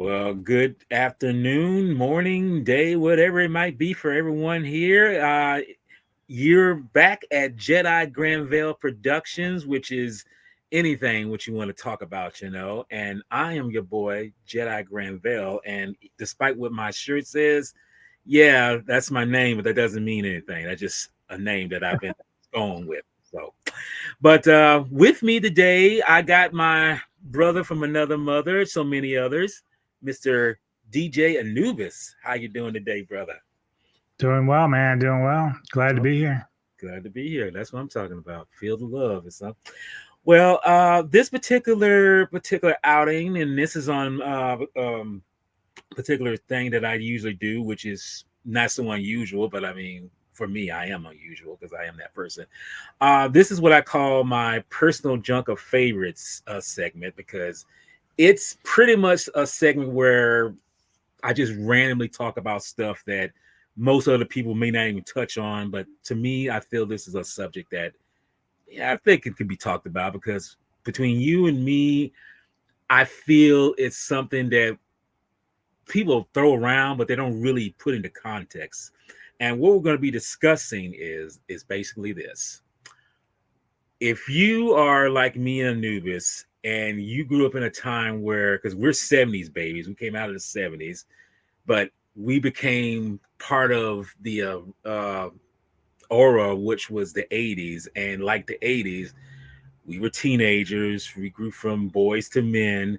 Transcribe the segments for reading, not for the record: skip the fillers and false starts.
Well, good afternoon, morning, day, whatever it might be for everyone here. You're back at Jedi Granville Productions, which is anything what you want to talk about. And I am your boy, Jedi Granville. And despite what my shirt says, yeah, that's my name, but that doesn't mean anything. That's just a name that I've been going with. So, but with me today, I got my brother from another mother, so many others, Mr. DJ Anubis. How you doing today, brother? Doing well, man. Doing well. Glad to Oh, be here. glad to be here. That's what I'm talking about. Feel the love and stuff. Well, this particular outing, and this is on particular thing that I usually do, which is not so unusual, but I mean, for me, I am unusual because I am that person. This is what I call my personal junk of favorites segment because it's pretty much a segment where I just randomly talk about stuff that most other people may not even touch on. But to me, I feel this is a subject that I think it could be talked about because between you and me, I feel it's something that people throw around, but they don't really put into context. And what we're going to be discussing is basically this: if you are like me and Anubis, and you grew up in a time where, because we're '70s babies, we came out of the '70s, but we became part of the aura, which was the '80s, and like the '80s, we were teenagers. We grew from boys to men,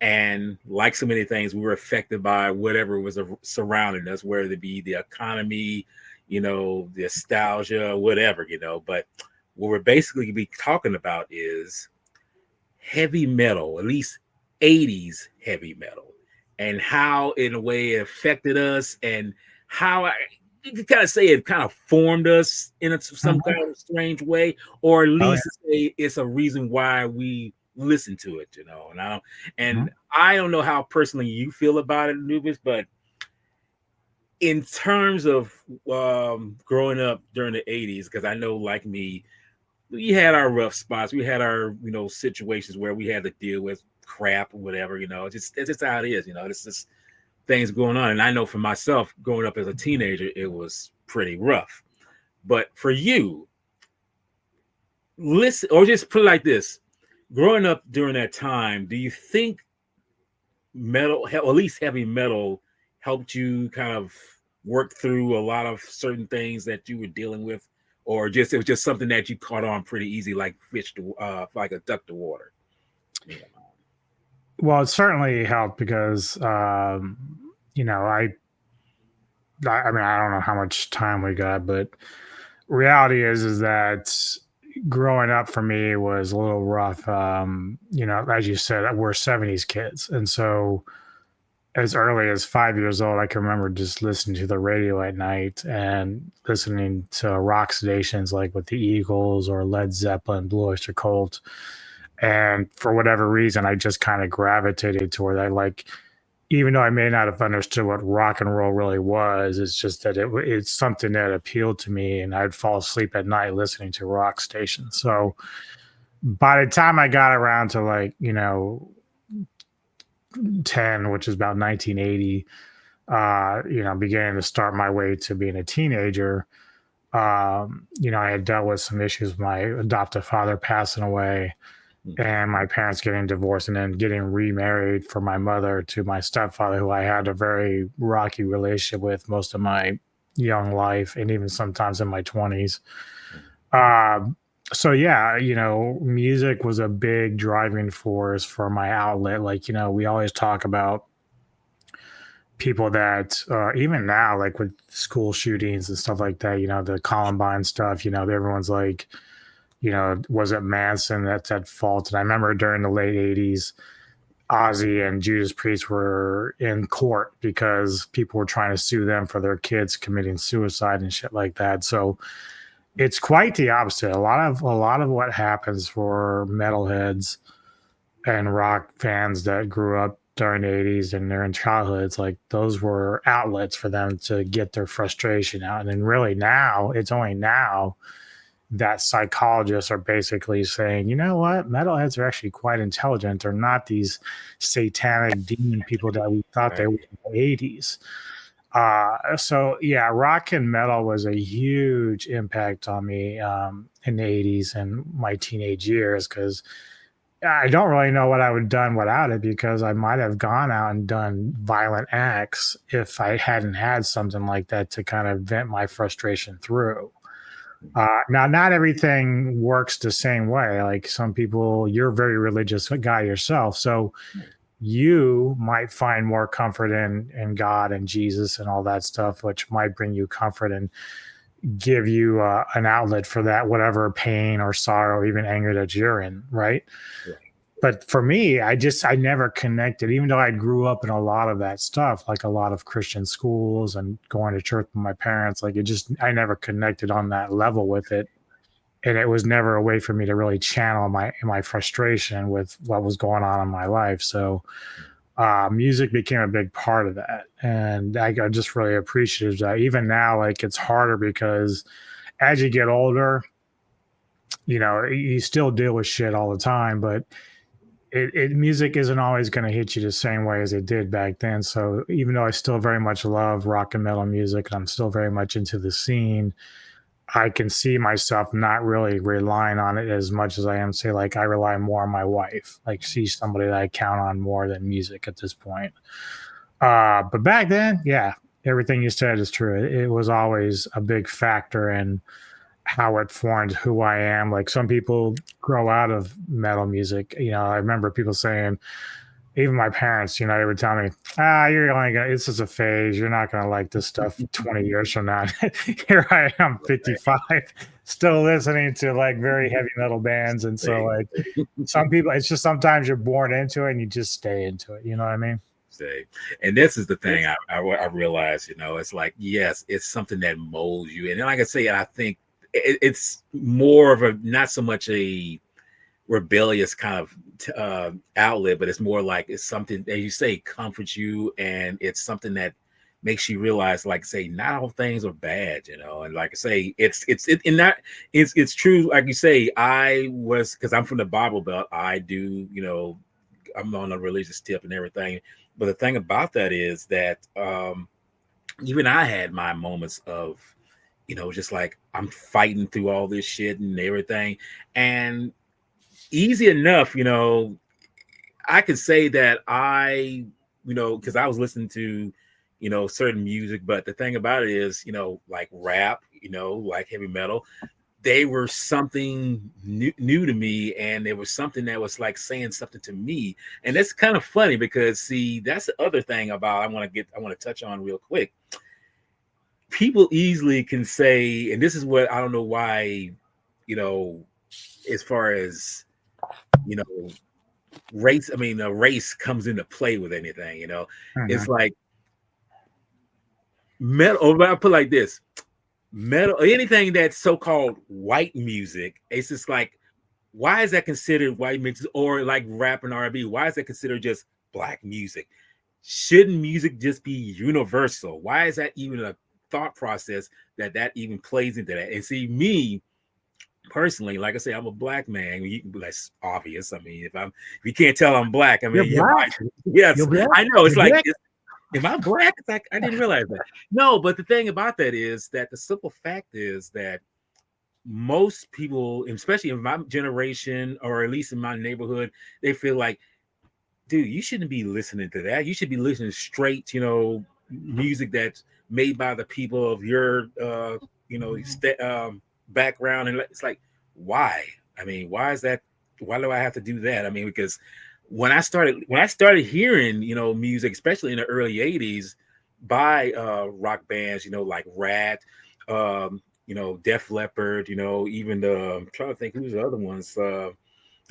and like so many things, we were affected by whatever was surrounding us, whether it be the economy, the nostalgia, whatever. But what we're basically be talking about is heavy metal, at least '80s heavy metal, and how, in a way, it affected us, and how you could kind of say it kind of formed us in some Mhm. kind of strange way, or at Oh, least yeah. say it's a reason why we listen to it. And Mhm. I don't know how personally you feel about it, Anubis, but in terms of growing up during the '80s, because I know, like me, we had our rough spots. We had our, situations where we had to deal with crap or whatever. It's just how it is. It's just things going on. And I know for myself, growing up as a teenager, it was pretty rough. But for you, listen, or just put it like this: growing up during that time, do you think metal, or at least heavy metal, helped you kind of work through a lot of certain things that you were dealing with, or just it was just something that you caught on pretty easy, like fish to like a duck to water? Yeah. Well, it certainly helped because, you know, I mean, I don't know how much time we got, but reality is that growing up for me was a little rough. As you said, we're '70s kids, and so as early as 5 years old, I can remember just listening to the radio at night and listening to rock stations like with the Eagles or Led Zeppelin, Blue Oyster Cult. And for whatever reason, I just kind of gravitated toward that. Like, even though I may not have understood what rock and roll really was, it's just that it's something that appealed to me, and I'd fall asleep at night listening to rock stations. So by the time I got around to 10, which is about 1980, beginning to start my way to being a teenager, I had dealt with some issues with my adoptive father passing away and my parents getting divorced and then getting remarried for my mother to my stepfather, who I had a very rocky relationship with most of my young life and even sometimes in my 20s. Um, so yeah, music was a big driving force for my outlet. Like, we always talk about people that even now, like with school shootings and stuff like that, the Columbine stuff, everyone's like, was it Manson that's at fault? And I remember during the late '80s, Ozzy and Judas Priest were in court because people were trying to sue them for their kids committing suicide and shit like that. So it's quite the opposite. A lot of what happens for metalheads and rock fans that grew up during the '80s and their childhoods, like those were outlets for them to get their frustration out. And then really now, it's only now that psychologists are basically saying, you know what, metalheads are actually quite intelligent. They're not these satanic demon people that we thought they Right. were in the 80s. So yeah, rock and metal was a huge impact on me in the 80s and my teenage years because I don't really know what I would have done without it because I might have gone out and done violent acts if I hadn't had something like that to kind of vent my frustration through. Now, not everything works the same way. Like some people, you're a very religious guy yourself, so you might find more comfort in God and Jesus and all that stuff, which might bring you comfort and give you an outlet for that whatever pain or sorrow, even anger that you're in, right? Right. But for me, I never connected, even though I grew up in a lot of that stuff, like a lot of Christian schools and going to church with my parents. Like it just, I never connected on that level with it, and it was never a way for me to really channel my frustration with what was going on in my life. So music became a big part of that, and I got just really appreciative of that. Even now, like it's harder because as you get older, you know, you still deal with shit all the time, but music isn't always going to hit you the same way as it did back then. So even though I still very much love rock and metal music and I'm still very much into the scene, I can see myself not really relying on it as much as I am, say, like I rely more on my wife. Like she's somebody that I count on more than music at this point. But back then, yeah, everything you said is true. It was always a big factor in how it formed who I am. Like some people grow out of metal music. You know, I remember people saying, even my parents, you know, they would tell me, you're only gonna, it's just a phase. You're not gonna like this stuff 20 years from now. Here I am, 55, still listening to like very heavy metal bands. And so Say, like some people, it's just sometimes you're born into it and you just stay into it. You know what I mean? say. And this is the thing I realize, it's like, yes, it's something that molds you. And like I say, I think it's more of a, not so much a rebellious kind of outlet, but it's more like it's something that you say comforts you, and it's something that makes you realize, like say, not all things are bad, and like I say, and that it's true. Like you say, I was, because I'm from the Bible Belt, I do, I'm on a religious tip and everything. But the thing about that is that even I had my moments of, just like I'm fighting through all this shit and everything. And easy enough, I could say that because I was listening to, certain music, but the thing about it is, like rap, like heavy metal, they were something new to me, and there was something that was like saying something to me. And that's kind of funny because, see, that's the other thing about I want to touch on real quick. People easily can say, and this is what I don't know why, you know, as far as, you know, race comes into play with anything, it's Mhm. like metal, or I put it like this, metal, anything that's so-called white music, it's just like, why is that considered white music? Or like rap and R&B, why is that considered just black music? Shouldn't music just be universal? Why is that even a thought process that even plays into that? And see, me personally, like I say, I'm a black man. That's obvious. I mean, if you can't tell I'm black, I You're mean, you black. might. Yes, You're black. I know. It's You're like, black. am I black? It's like, I didn't realize that. No, but the thing about that is that the simple fact is that most people, especially in my generation, or at least in my neighborhood, they feel like, dude, you shouldn't be listening to that. You should be listening straight, music that's made by the people of your, background. And it's like, why? I mean, why is that? Why do I have to do that? I mean, because when I started hearing, music, especially in the early '80s, by rock bands, like Rat, Def Leppard, even I'm trying to think who's the other ones that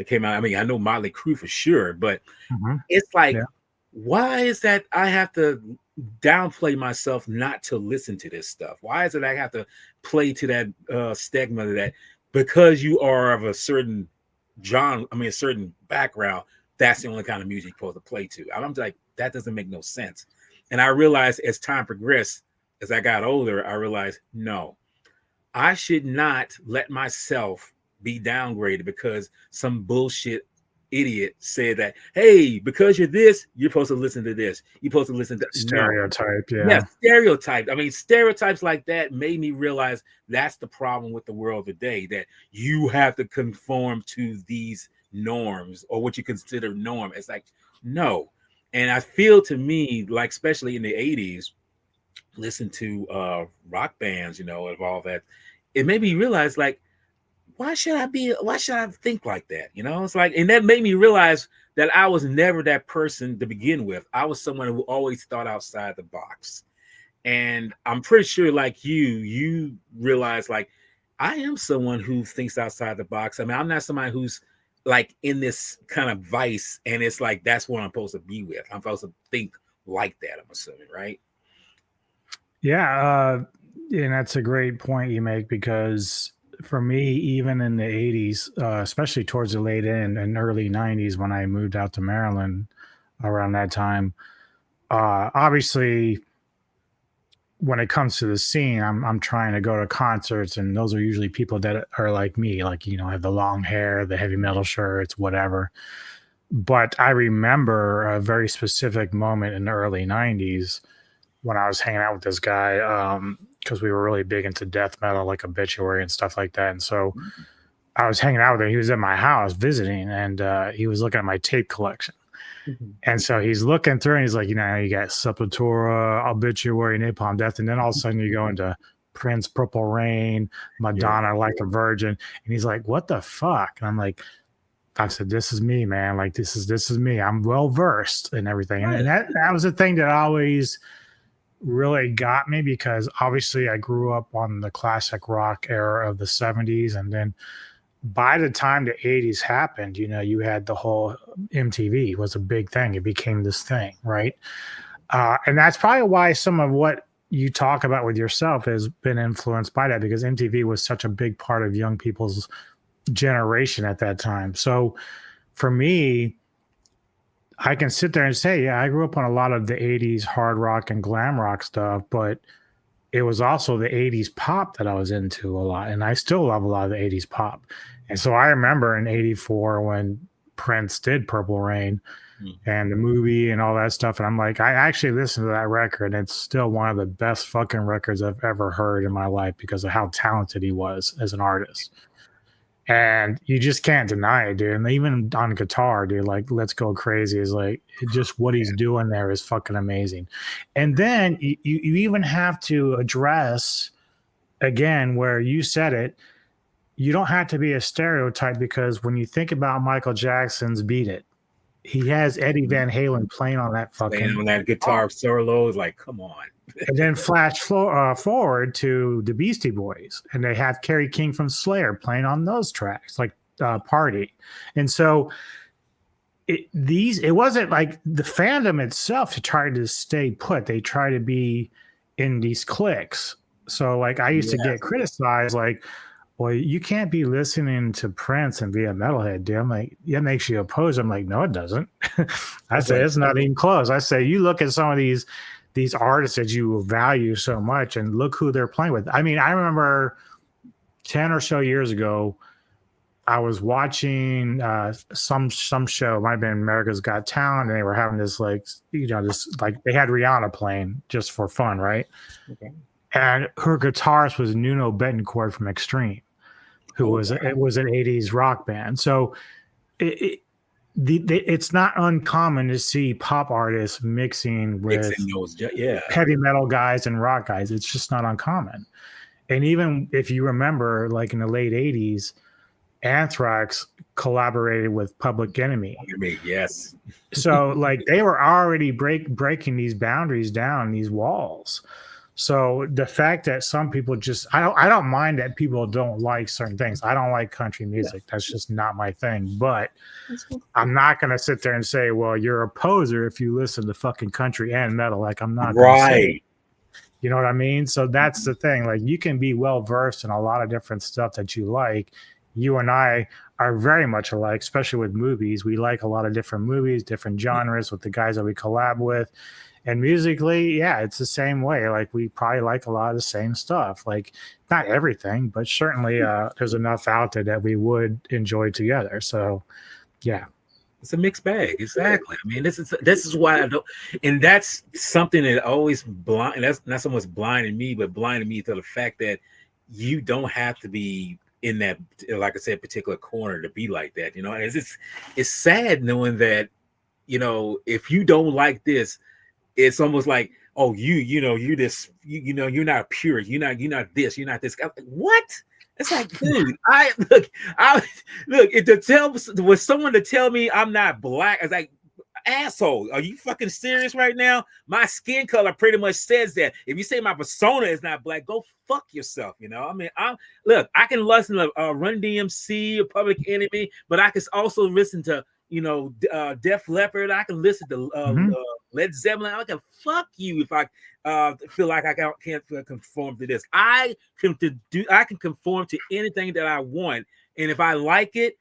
came out. I mean, I know Motley Crue for sure, but Mhm. it's like, Yeah. why is that I have to downplay myself not to listen to this stuff? Why is it I have to play to that stigma that because you are of a certain genre, I mean, a certain background, that's the only kind of music you're supposed to play to? I'm like, that doesn't make no sense. And I realized as time progressed, as I got older, I realized no. I should not let myself be downgraded because some bullshit idiot said that, hey, because you're this, you're supposed to listen to this. You're supposed to listen to no. Stereotype, Yes, yeah. stereotypes. I mean, stereotypes like that made me realize that's the problem with the world today, that you have to conform to these norms or what you consider norm. It's like, no. And I feel to me, like, especially in the 80s, listen to rock bands, of all that, it made me realize, like, why should I think like that? It's like, and that made me realize that I was never that person to begin with. I was someone who always thought outside the box. And I'm pretty sure, like you realize, like, I am someone who thinks outside the box. I mean, I'm not somebody who's like in this kind of vice, and it's like that's what I'm supposed to be with. I'm supposed to think like that, I'm assuming, right? Yeah, and that's a great point you make because for me, even in the 80s, especially towards the late end and early 90s when I moved out to Maryland around that time, obviously when it comes to the scene, I'm trying to go to concerts, and those are usually people that are like me, like have the long hair, the heavy metal shirts, whatever. But I remember a very specific moment in the early '90s when I was hanging out with this guy because we were really big into death metal, like Obituary and stuff like that. And so I was hanging out with him. He was at my house visiting, and he was looking at my tape collection. Mhm. And so he's looking through and he's like, you got Sepultura, Obituary, Napalm Death. And then all of a sudden you go into Prince, Purple Rain, Yeah. Madonna, Like a Virgin. And he's like, what the fuck? And I'm like, I said, this is me, man. Like, this is me. I'm well versed and everything. And, Right. and that was the thing that always really got me because obviously I grew up on the classic rock era of the 70s. And then by the time the 80s happened, you had the whole MTV was a big thing. It became this thing, right? And that's probably why some of what you talk about with yourself has been influenced by that because MTV was such a big part of young people's generation at that time. So for me, I can sit there and say, yeah, I grew up on a lot of the 80s hard rock and glam rock stuff, but it was also the 80s pop that I was into a lot. And I still love a lot of the 80s pop. And so I remember in 84 when Prince did Purple Rain and the movie and all that stuff. And I'm like, I actually listened to that record. And it's still one of the best fucking records I've ever heard in my life because of how talented he was as an artist. And you just can't deny it, dude. And even on guitar, dude, like Let's Go Crazy is like just what he's doing there is fucking amazing. And then you even have to address again where you said it, you don't have to be a stereotype because when you think about Michael Jackson's Beat It, he has Eddie Van Halen playing on that Playing fucking on that song. guitar solo is like, come on. And then forward to the Beastie Boys, and they have Kerry King from Slayer playing on those tracks, like Party. And so it wasn't like the fandom itself to try to stay put. They try to be in these cliques. So like I used to Yes. get criticized, like, well, you can't be listening to Prince and be a metalhead, dude. I'm like, that makes you oppose. I'm like, no, it doesn't. I That's say right. it's not even close. I say you look at some of these artists that you value so much and look who they're playing with. I mean, I remember 10 or so years ago, I was watching some show, it might have been America's Got Talent, and they were having this this like they had Rihanna playing just for fun, right? Okay. And her guitarist was Nuno Betancourt from Extreme, who Oh, it was an 80s rock band. So it's not uncommon to see pop artists mixing mixing with those. Yeah. heavy metal guys and rock guys. It's just not uncommon. And even if you remember, like in the late 80s, Anthrax collaborated with Public Enemy. Yes. So like they were already breaking these boundaries down, these walls. So the fact that some people just I don't mind that people don't like certain things. I don't like country music. That's just not my thing. But I'm not gonna sit there and say, well, you're a poser if you listen to fucking country and metal. Like I'm not gonna say it. Right. You know what I mean? So that's the thing. Like you can be well versed in a lot of different stuff that you like. You and I are very much alike, especially with movies. We like a lot of different movies, different genres with the guys that we collab with. And musically, yeah, it's the same way. Like we probably like a lot of the same stuff. Like not everything, but certainly there's enough out there that we would enjoy together. So yeah. It's a mixed bag. Exactly. I mean, this is why I don't, and that's something that always blind. That's not so much blinding me, but blinding me to the fact that you don't have to be in that, like I said, particular corner to be like that. And it's sad knowing that if you don't like this, it's almost like, oh, you're this, you're not pure, you're not this, you're not this. I'm like, what? It's like, dude, I look, if to tell was someone to tell me I'm not black, I was like, asshole, are you fucking serious right now? My skin color pretty much says that. If you say my persona is not black, go fuck yourself. I mean, I can listen to Run DMC or Public Enemy, but I can also listen to Def Leppard. I can listen to Hmm. Led Zeppelin. I can fuck you if I feel like I can't conform to this. I can conform to anything that I want, and if I like it,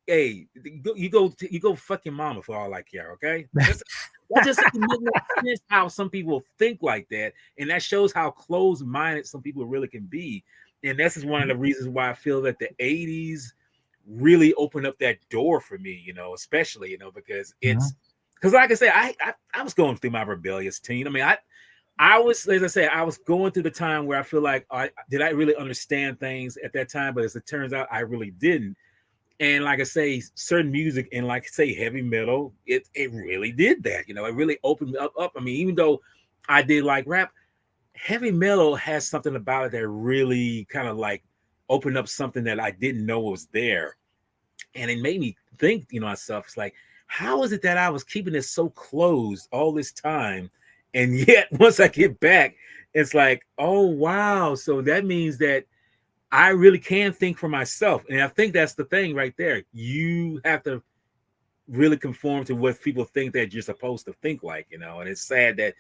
hey, you go fuck your mama for all I care. Okay, that just doesn't make no sense how some people think like that, and that shows how closed-minded some people really can be. And this is one of the reasons why I feel that the '80s really opened up that door for me, especially, because Hmm. like I said, I was going through my rebellious teen. I mean, I was, as I said, I was going through the time where I feel like I really understand things at that time, but as it turns out, I really didn't. And like I say, certain music and like say heavy metal, it really did that. It really opened me up. I mean, even though I did like rap, heavy metal has something about it that really kind of like opened up something that I didn't know was there. And it made me think, myself, it's like, how is it that I was keeping it so closed all this time? And yet once I get back, it's like, oh wow. So that means that I really can think for myself. And I think that's the thing right there. You have to really conform to what people think that you're supposed to think like. And it's sad that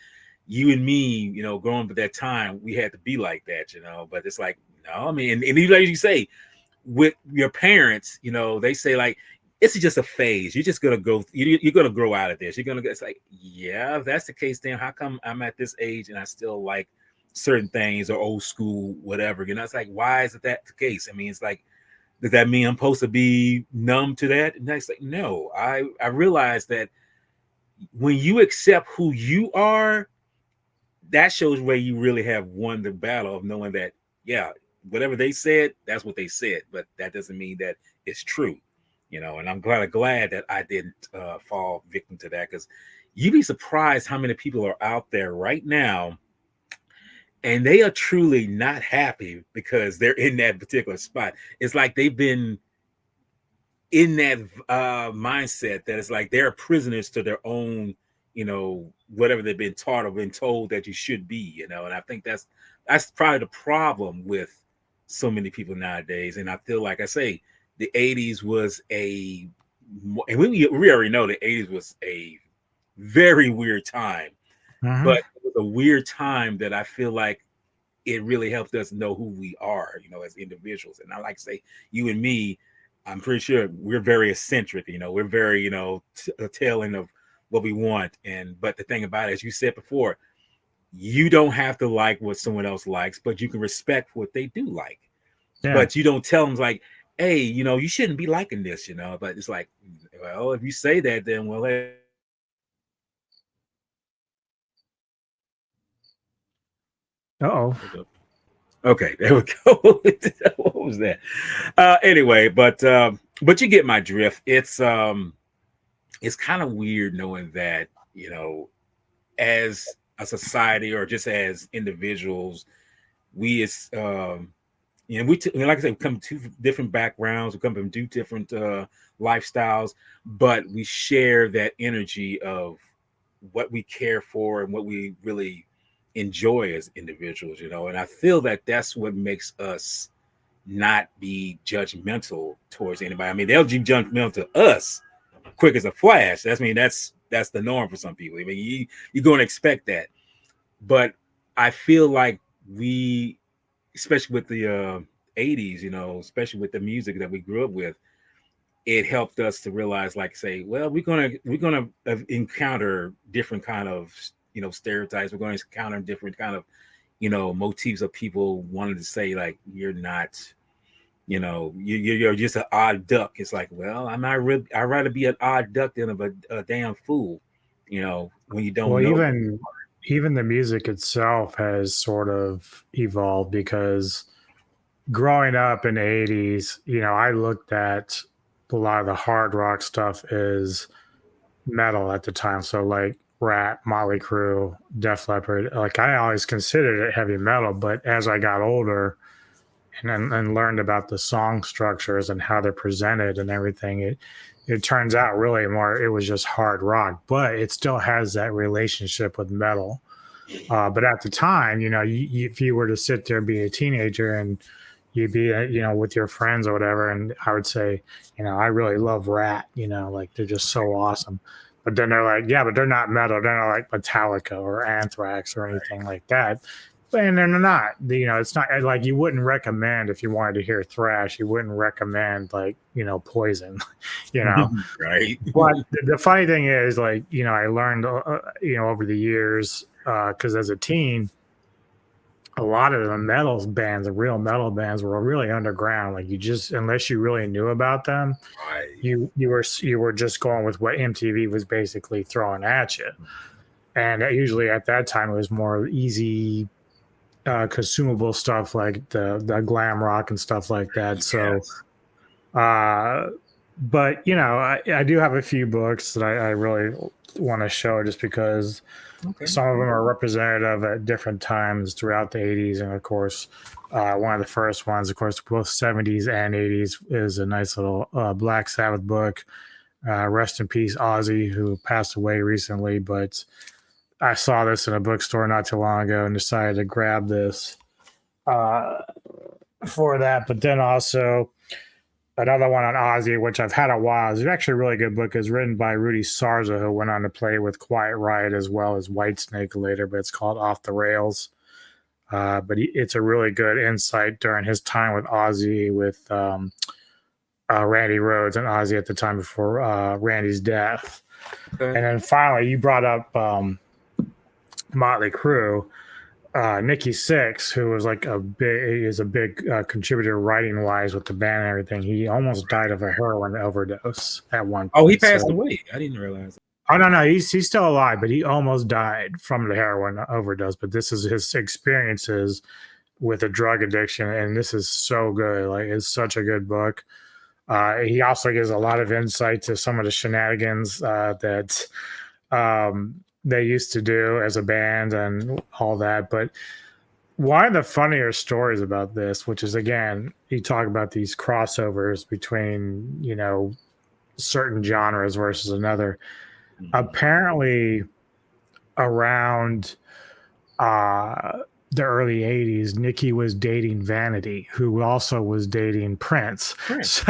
you and me, growing up at that time, we had to be like that. But it's like, no, I mean, and even like you say, with your parents, they say like, it's just a phase. You're just gonna go. You're gonna grow out of this. You're gonna. It's like, yeah, if that's the case, then how come I'm at this age and I still like certain things or old school, whatever? It's like, why is it that the case? I mean, it's like, does that mean I'm supposed to be numb to that? And it's like, no. I realize that when you accept who you are, that shows where you really have won the battle of knowing that, yeah, whatever they said, that's what they said, but that doesn't mean that it's true. And I'm glad that I didn't fall victim to that, because you'd be surprised how many people are out there right now and they are truly not happy because they're in that particular spot. It's like they've been in that mindset that it's like they're prisoners to their own, whatever they've been taught or been told that you should be. And I think that's probably the problem with so many people nowadays. And I feel like I say the '80s was and we already know the '80s was a very weird time, Hmm. but it was a weird time that I feel like it really helped us know who we are, as individuals. And I like to say, you and me, I'm pretty sure we're very eccentric. We're very, telling of what we want. But the thing about it, as you said before, you don't have to like what someone else likes, but you can respect what they do like. Yeah. But you don't tell them like, hey, you shouldn't be liking this. But it's like, well, if you say that, then well, hey, Uh oh. okay, there we go. What was that? Anyway, but you get my drift. It's kind of weird knowing that, as a society or just as individuals, we as like I said, we come from two different backgrounds, we come from two different lifestyles, but we share that energy of what we care for and what we really enjoy as individuals. And I feel that that's what makes us not be judgmental towards anybody. I mean, they'll be judgmental to us quick as a flash. That's the norm for some people. I mean, you're going to expect that, but I feel like we, especially with the '80s, especially with the music that we grew up with, it helped us to realize, like, say, well, we're gonna encounter different kind of stereotypes. We're going to encounter different kind of, motifs of people wanting to say like you're not, you're just an odd duck. It's like, well, I'm not really. I'd rather be an odd duck than a damn fool. When you don't Well, know. even the music itself has sort of evolved because growing up in the 80s, I looked at a lot of the hard rock stuff as metal at the time. So like Rat, Motley Crue, Def Leppard, like I always considered it heavy metal, but as I got older and learned about the song structures and how they're presented and everything, it turns out really more it was just hard rock, but it still has that relationship with metal. But at the time, if you were to sit there and be a teenager and you'd be, with your friends or whatever, and I would say, I really love Rat, like they're just so awesome. But then they're like, yeah, but they're not metal. They're not like Metallica or Anthrax or anything like that. And they're not, it's not like you wouldn't recommend if you wanted to hear thrash, you wouldn't recommend like, Poison, you know. Right. But the funny thing is, like, I learned, over the years, because as a teen, a lot of the metal bands, the real metal bands, were really underground. Like you just, unless you really knew about them, Right. you were just going with what MTV was basically throwing at you. And usually at that time, it was more easy, consumable stuff like the glam rock and stuff like that. So, Yes. uh, but I do have a few books that I really want to show just because Okay. some of them are representative at different times throughout the 80s. And of course, one of the first ones, of course, both 70s and 80s, is a nice little Black Sabbath book. Rest in peace, Ozzy, who passed away recently. But I saw this in a bookstore not too long ago and decided to grab this uh, for that. But then also, another one on Ozzy, which I've had a while. It's actually a really good book. It's written by Rudy Sarza, who went on to play with Quiet Riot as well as Whitesnake later, but it's called Off the Rails. But it's a really good insight during his time with Ozzy, with Randy Rhoads and Ozzy at the time before Randy's death. Okay. And then finally, you brought up Motley Crue. Nikki Six, who was like a big contributor writing wise with the band and everything. He almost died of a heroin overdose at one Oh, he point. passed So, away. I didn't realize. oh no, he's still alive, but he almost died from the heroin overdose. But this is his experiences with a drug addiction, and this is so good. Like it's such a good book. He also gives a lot of insight to some of the shenanigans that they used to do as a band and all that. But one of the funnier stories about this, which is again, you talk about these crossovers between, certain genres versus another. Mhm. Apparently, around uh, the early 80s, Nikki was dating Vanity, who also was dating Prince. Prince.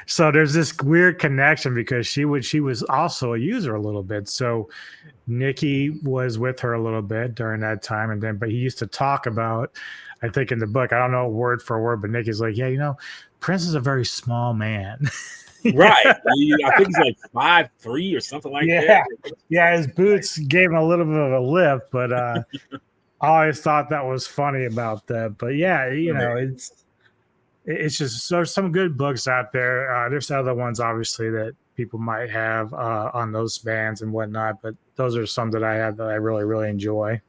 So there's this weird connection because she was also a user a little bit. So Nikki was with her a little bit during that time, and then but he used to talk about, I think in the book, I don't know word for word, but Nikki's like, yeah, Prince is a very small man. Right. I think he's like 5'3" or something like that. Yeah, yeah, his boots gave him a little bit of a lift, but I always thought that was funny about that. But yeah, Right. it's just there's some good books out there. There's other ones obviously that people might have on those bands and whatnot, but those are some that I have that I really really enjoy.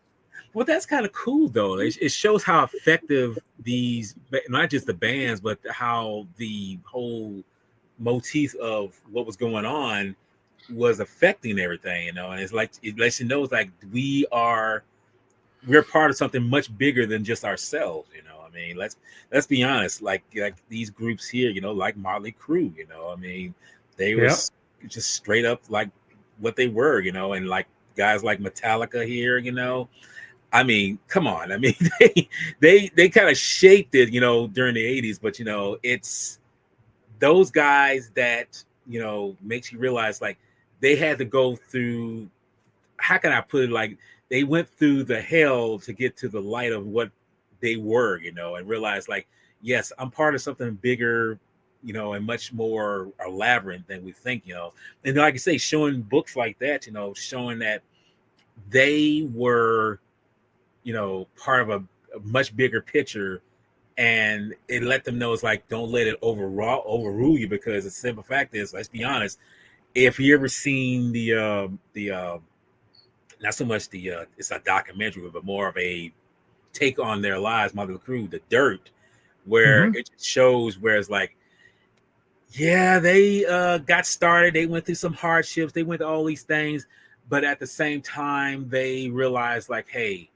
Well, that's kind of cool though. It shows how effective these, not just the bands, but how the whole motif of what was going on was affecting everything, and it's like it lets you know it's like we're part of something much bigger than just ourselves. I mean, let's be honest. Like these groups here, like Motley Crue. I mean, they were Yep. just straight up like what they were. And like guys like Metallica here. I mean, come on. I mean, they kind of shaped it, during the '80s. But it's those guys that makes you realize like they had to go through. How can I put it? Like they went through the hell to get to the light of what they were, and realize like, yes, I'm part of something bigger, and much more elaborate than we think. And like I say, showing books like that, showing that they were, part of a much bigger picture, and it let them know it's like don't let it overrule you, because the simple fact is, let's be honest, if you ever seen the not so much it's a documentary, but more of a take on their lives, Mother Crew, The Dirt, where Hmm. it shows where it's like, yeah, they got started, they went through some hardships, they went through all these things, but at the same time, they realized like, hey,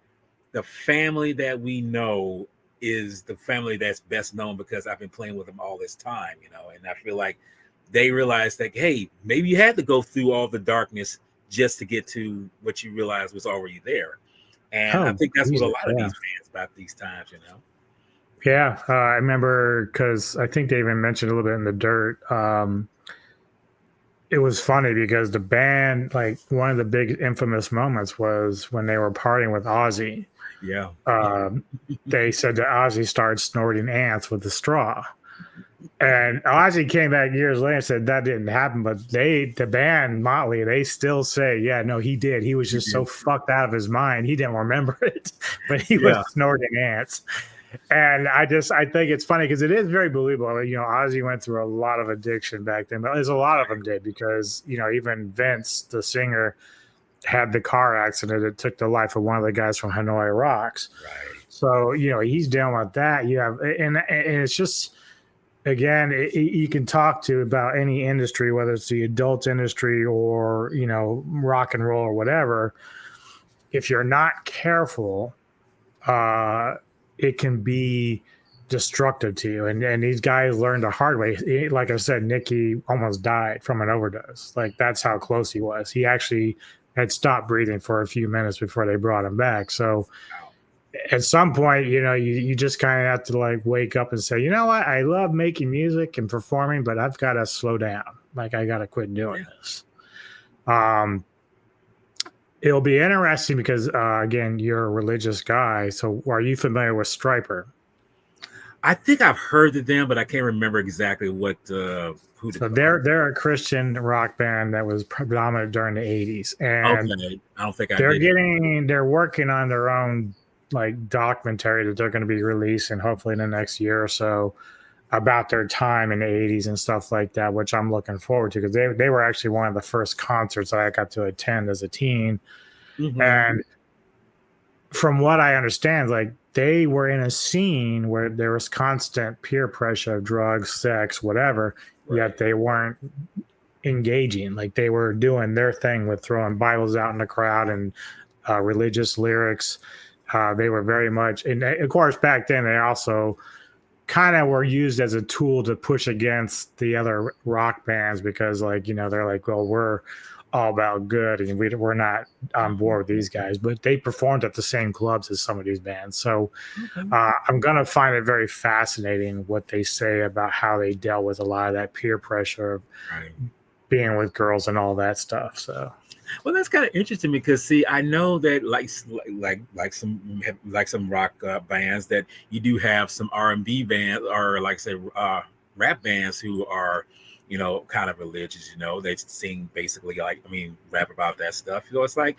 the family that we know is the family that's best known because I've been playing with them all this time, and I feel like they realized that, hey, maybe you had to go through all the darkness just to get to what you realized was already there. And I Oh, think that's what a Jesus, lot of yeah. these fans about these times. Yeah, I remember because I think they even mentioned a little bit in the dirt. It was funny because the band, like one of the big infamous moments was when they were partying with Ozzy. Yeah. Um, they said that Ozzy started snorting ants with the straw. And Ozzy came back years later and said that didn't happen, but the band Motley, they still say, yeah, no, he did. He was You just so did. fucked out of his mind, he didn't remember it, but he was Yeah. snorting ants. And I think it's funny because it is very believable. Ozzy went through a lot of addiction back then, but there's a lot of them did because even Vince, the singer, had the car accident that took the life of one of the guys from Hanoi Rocks. Right. So he's dealing with that. You have, and it's just again, you can talk to about any industry, whether it's the adult industry or rock and roll or whatever. If you're not careful, uh, it can be destructive to you. And these guys learned the hard way. Like I said, Nicky almost died from an overdose. Like that's how close he was. He actually had stopped breathing for a few minutes before they brought him back. So Wow. at some point, you just kind of have to like wake up and say, you know what, I love making music and performing, but I've got to slow down. Like I got to quit doing Yeah. this. Um, it'll be interesting because again, you're a religious guy. So are you familiar with Striper? I think I've heard of them, but I can't remember exactly what who the So they're a Christian rock band that was predominant during the 80s, and okay. I don't think I did. they're working on their own like documentary that they're going to be releasing hopefully in the next year or so about their time in the 80s and stuff like that, which I'm looking forward to because they were actually one of the first concerts that I got to attend as a teen. Mm-hmm. And from what I understand, like they were in a scene where there was constant peer pressure of drugs, sex, whatever, Right. yet they weren't engaging. Like they were doing their thing with throwing Bibles out in the crowd and religious lyrics. They were very much, and of course, back then they also kind of were used as a tool to push against the other rock bands because they're like, well, we're all about good and we're not on board with these guys, but they performed at the same clubs as some of these bands. So Okay. I'm going to find it very fascinating what they say about how they dealt with a lot of that peer pressure of Right. being with girls and all that stuff. So Well, that's kind of interesting because see, I know that like some rock bands that you do have some R&B bands or like say rap bands who are kind of religious. They sing basically like rap about that stuff. It's like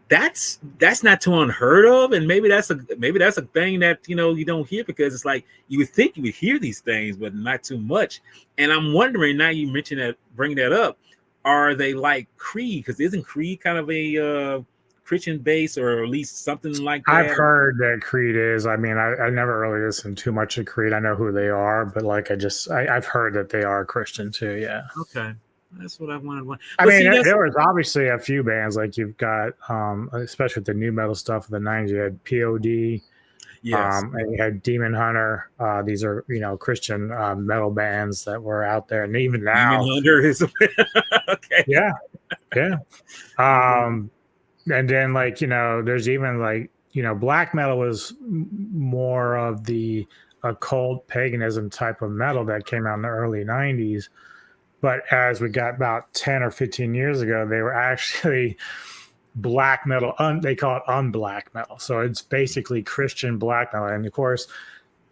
that's not too unheard of, and maybe that's a thing that you don't hear because it's like you would think you would hear these things, but not too much. And I'm wondering now you mentioned that, bring that up. Are they like Creed? Because isn't Creed kind of a Christian base, or at least something like I've that? heard that Creed is. I mean, I never really listened too much to Creed. I know who they are, but like I've heard that they are Christian too. Yeah. Okay, that's what I wanted. I But mean, see, that's there was obviously a few bands like you've got, especially with the new metal stuff of the '90s. You had POD, yes, and you had Demon Hunter. These are Christian metal bands that were out there, and even Demon now, Hunter is okay. yeah, yeah. Okay. Um, and then there's even black metal was more of the occult paganism type of metal that came out in the early '90s. But as we got about 10 or 15 years ago, they were actually black metal. They call it unblack metal. So it's basically Christian black metal. And of course,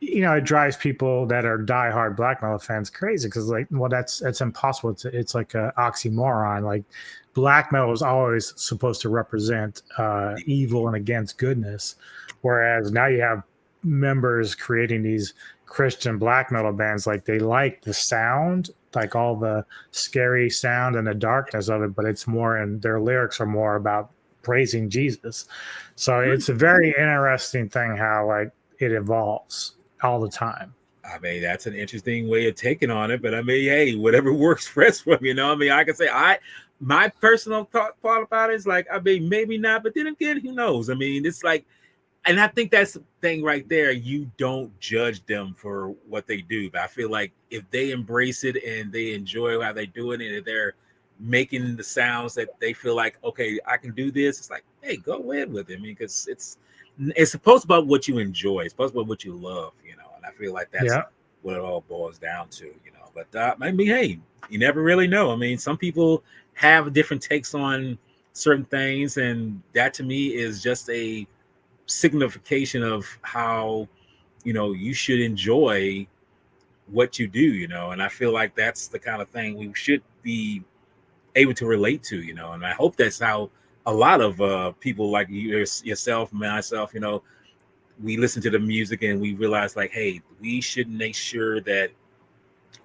it drives people that are diehard black metal fans crazy because, like, well, that's impossible. It's like a oxymoron. Like, black metal is always supposed to represent evil and against goodness, whereas now you have members creating these Christian black metal bands. Like, they like the sound, like all the scary sound and the darkness of it, but it's more, and their lyrics are more about praising Jesus. So it's a very interesting thing how, like, it evolves all the time. I mean, that's an interesting way of taking on it, but I mean, hey, whatever works best for me, you know. I mean, I can say my personal thought part about it is like, I mean, maybe not, but then again, who knows? I mean, it's like, and I think that's the thing right there. You don't judge them for what they do, but I feel like if they embrace it and they enjoy how they do it, and if they're making the sounds that they feel like, okay, I can do this, it's like, hey, go ahead with it. I mean, because it's supposed about what you enjoy, it's supposed about what you love, you know. And I feel like that's Yeah. what it all boils down to, you know. But I mean, hey, you never really know. I mean, some people have different takes on certain things, and that to me is just a signification of how, you know, you should enjoy what you do, you know. And I feel like that's the kind of thing we should be able to relate to, you know. And I hope that's how a lot of people like yourself, myself, you know, we listen to the music and we realize like, hey, we should make sure that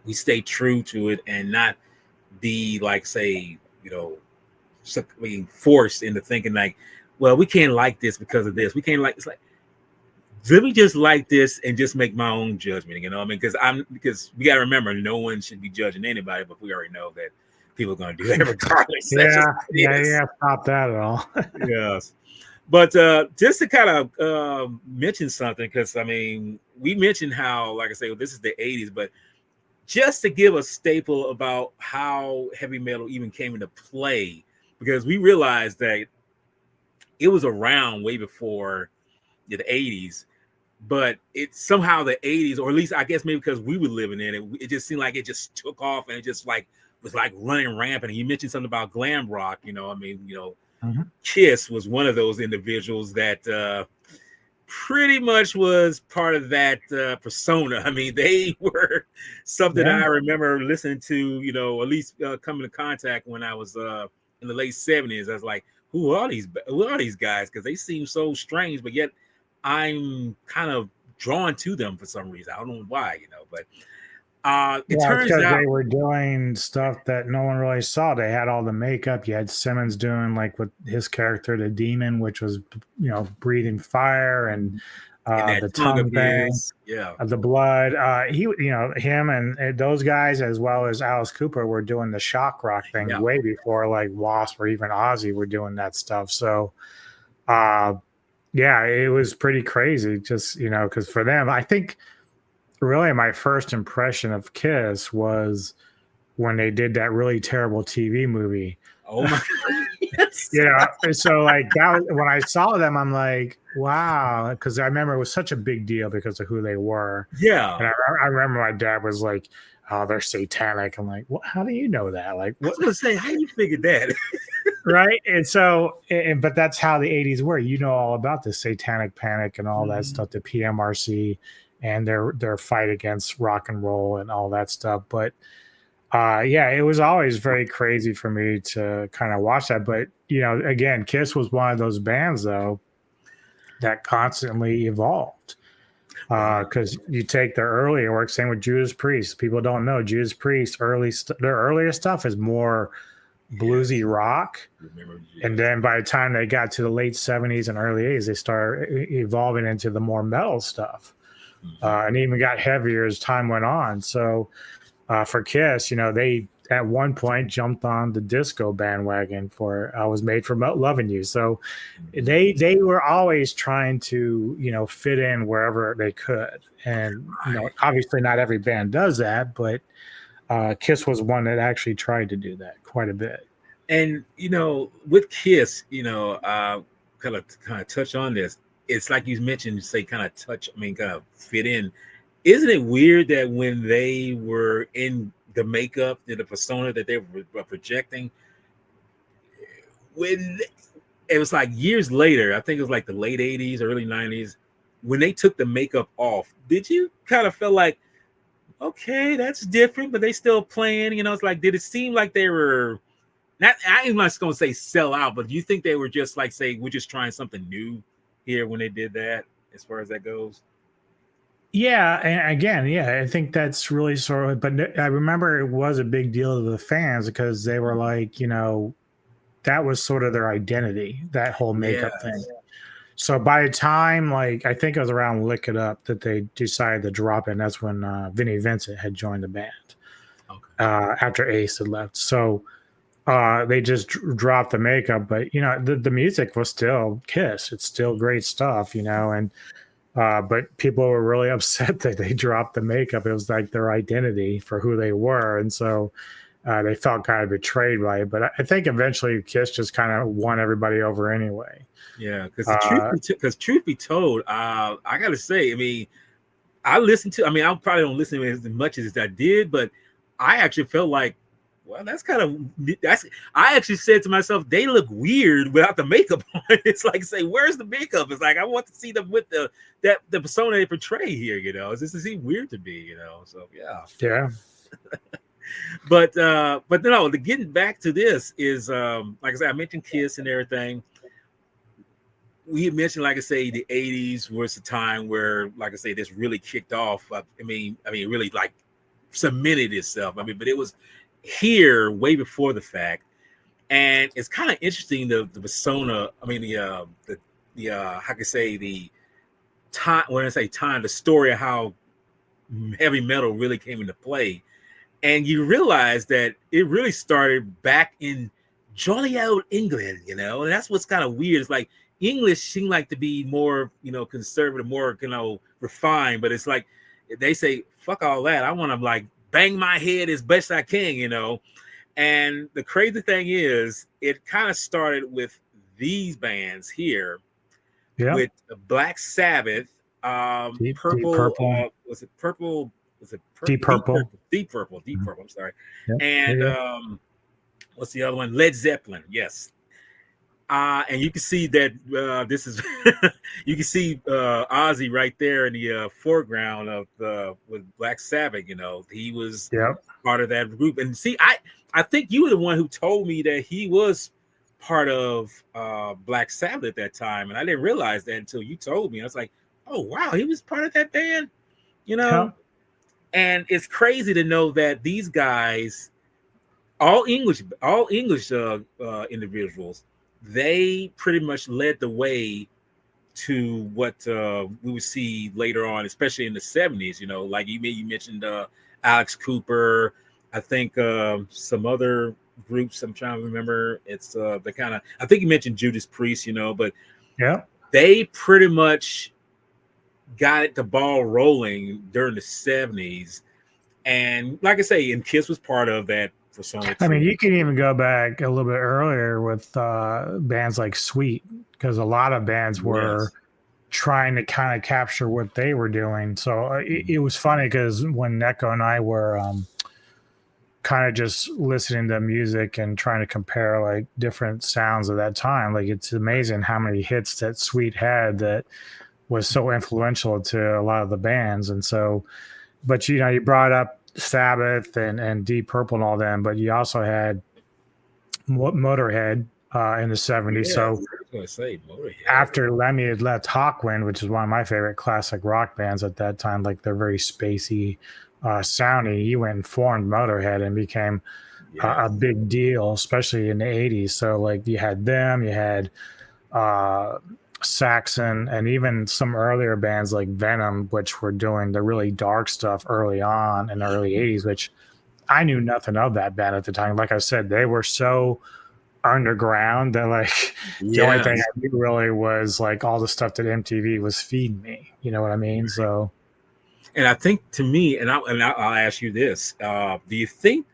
we stay true to it and not be like, say, you know, being forced into thinking like, well, we can't like this because of this. We can't like, it's like, let me just like this and just make my own judgment. You know what I mean? Because we got to remember, no one should be judging anybody, but we already know that people are going to do that regardless. That's just Yeah. what it Yeah. is. Yeah. Stop that at all. Yes. But just to kind of mention something, because I mean, we mentioned how, like I say, well, this is the 80s, but just to give a staple about how heavy metal even came into play, because we realized that it was around way before the 80s, but it somehow the 80s, or at least I guess maybe because we were living in it, it just seemed like it just took off and it just like was like running rampant. And you mentioned something about glam rock, you know, I mean, you know, Mhm. Kiss was one of those individuals that pretty much was part of that persona. I mean, they were something Yeah. I remember listening to, you know, at least coming in contact when I was in the late 70s. I was like, who are these guys? Because they seem so strange, but yet I'm kind of drawn to them for some reason. I don't know why, you know, but it Yeah, it's turns because out, they were doing stuff that no one really saw. They had all the makeup. You had Simmons doing, like, with his character, the demon, which was, breathing fire, and in that the tongue of tongue thing, his, yeah, the blood. Him and those guys, as well as Alice Cooper, were doing the shock rock thing yeah, way before, like, Wasp or even Ozzy were doing that stuff. So, uh, yeah, it was pretty crazy. Just, because for them, I think really my first impression of Kiss was when they did that really terrible TV movie. oh my, yes, So, like, that was when I saw them, I'm like, wow, because I remember it was such a big deal because of who they were, yeah. and I remember my dad was like, "Oh, they're satanic." I'm like, "What? How do you know that? Like, I what?" was gonna say, how you figured that? Right? And so, but that's how the '80s were. You know all about the Satanic Panic and all that Mhm. stuff, the PMRC, and their fight against rock and roll and all that stuff. But yeah, it was always very crazy for me to kind of watch that. But again, Kiss was one of those bands though that constantly evolved. Well, Because you take their earlier work, same with Judas Priest. People don't know Judas Priest their earlier stuff is more bluesy yes, rock, remember, and yes. then by the time they got to the late '70s and early '80s, they start evolving into the more metal stuff, Mhm. and even got heavier as time went on. So for Kiss, they at one point jumped on the disco bandwagon for "I Was Made for Loving You." So Mhm. they were always trying to fit in wherever they could, and Right. obviously not every band does that, but Kiss was one that actually tried to do that quite a bit. And you know, with Kiss, you know, kind of touch on this. It's like you mentioned, say kind of touch. I mean, kind of fit in. Isn't it weird that when they were in the makeup, the persona that they were projecting, when it was like years later, I think it was like the late 80s, early 90s, when they took the makeup off, did you kind of feel like, okay, that's different, but they still playing? You know, it's like, did it seem like they were not? I'm not going to say sell out, but do you think they were just like, say, we're just trying something new here when they did that, as far as that goes? Yeah, and again, yeah, I think that's really sort of. But I remember it was a big deal to the fans because they were like, that was sort of their identity, that whole makeup thing. Yes. So by the time, like, I think it was around "Lick It Up" that they decided to drop it. And that's when Vinnie Vincent had joined the band Okay. after Ace had left. So they just dropped the makeup, but the music was still Kiss. It's still great stuff, and but people were really upset that they dropped the makeup. It was like their identity for who they were, and so they felt kind of betrayed by it. But I think eventually Kiss just kind of won everybody over anyway. Yeah, because Uh, truth be told, I gotta say, I mean, I listened to. I mean, I probably don't listen to it as much as I did, but I actually felt like, well, that's kind of that's. I actually said to myself, they look weird without the makeup on. It's like, say, where's the makeup? It's like I want to see them with the persona they portray here. It's just, it seems weird to me. So yeah. yeah, But no, to getting back to this is like I said, I mentioned Kiss and everything. We had mentioned, like I say, the '80s was the time where, like I say, this really kicked off. I mean, really like cemented itself. I mean, but it was here way before the fact, and it's kind of interesting the persona. I mean, the how can I say the time when I say time, the story of how heavy metal really came into play, and you realize that it really started back in jolly old England, and that's what's kind of weird. It's like English seem like to be more, conservative, more, refined, but it's like they say, fuck all that. I want to like bang my head as best I can. And the crazy thing is, it kind of started with these bands here yeah. with Black Sabbath, Deep Purple, Purple, was it Purple? Was it Deep Purple. Deep Mhm. Purple. I'm sorry. Yeah, yeah, And yeah. what's the other one? Led Zeppelin. Yes. And you can see that this is you can see Ozzy right there in the foreground of with Black Sabbath. He was Yep. part of that group. And see, I think you were the one who told me that he was part of Black Sabbath at that time, and I didn't realize that until you told me. I was like, oh wow, he was part of that band. You know, Yep. and it's crazy to know that these guys, all English individuals, they pretty much led the way to what we would see later on, especially in the '70s. Like you mentioned Alex Cooper. I think some other groups. I'm trying to remember. It's the kind of. I think you mentioned Judas Priest. But Yep. they pretty much got it the ball rolling during the '70s. And like I say, and Kiss was part of that persona I mean, too. you can even go back a little bit earlier with bands like Sweet, because a lot of bands were Yes. trying to kind of capture what they were doing. So it was funny because when Neko and I were kind of just listening to music and trying to compare like different sounds of that time, like it's amazing how many hits that Sweet had that was so influential to a lot of the bands. And so, but you brought up Sabbath and Deep Purple and all them, but you also had Motorhead in the '70s. Yes, So I was gonna say Motorhead. after Lemmy had left Hawkwind, which is one of my favorite classic rock bands at that time, like they're very spacey, soundy, he went and formed Motorhead and became a Yes. big deal, especially in the '80s. So like you had them, you had uh, Saxon, and even some earlier bands like Venom, which were doing the really dark stuff early on in the early '80s, which I knew nothing of that band at the time. Like I said, they were so underground that like the only thing Yes. I knew really was like all the stuff that MTV was feeding me. You know what I mean? So And I think to me, I'll ask you this: do you think,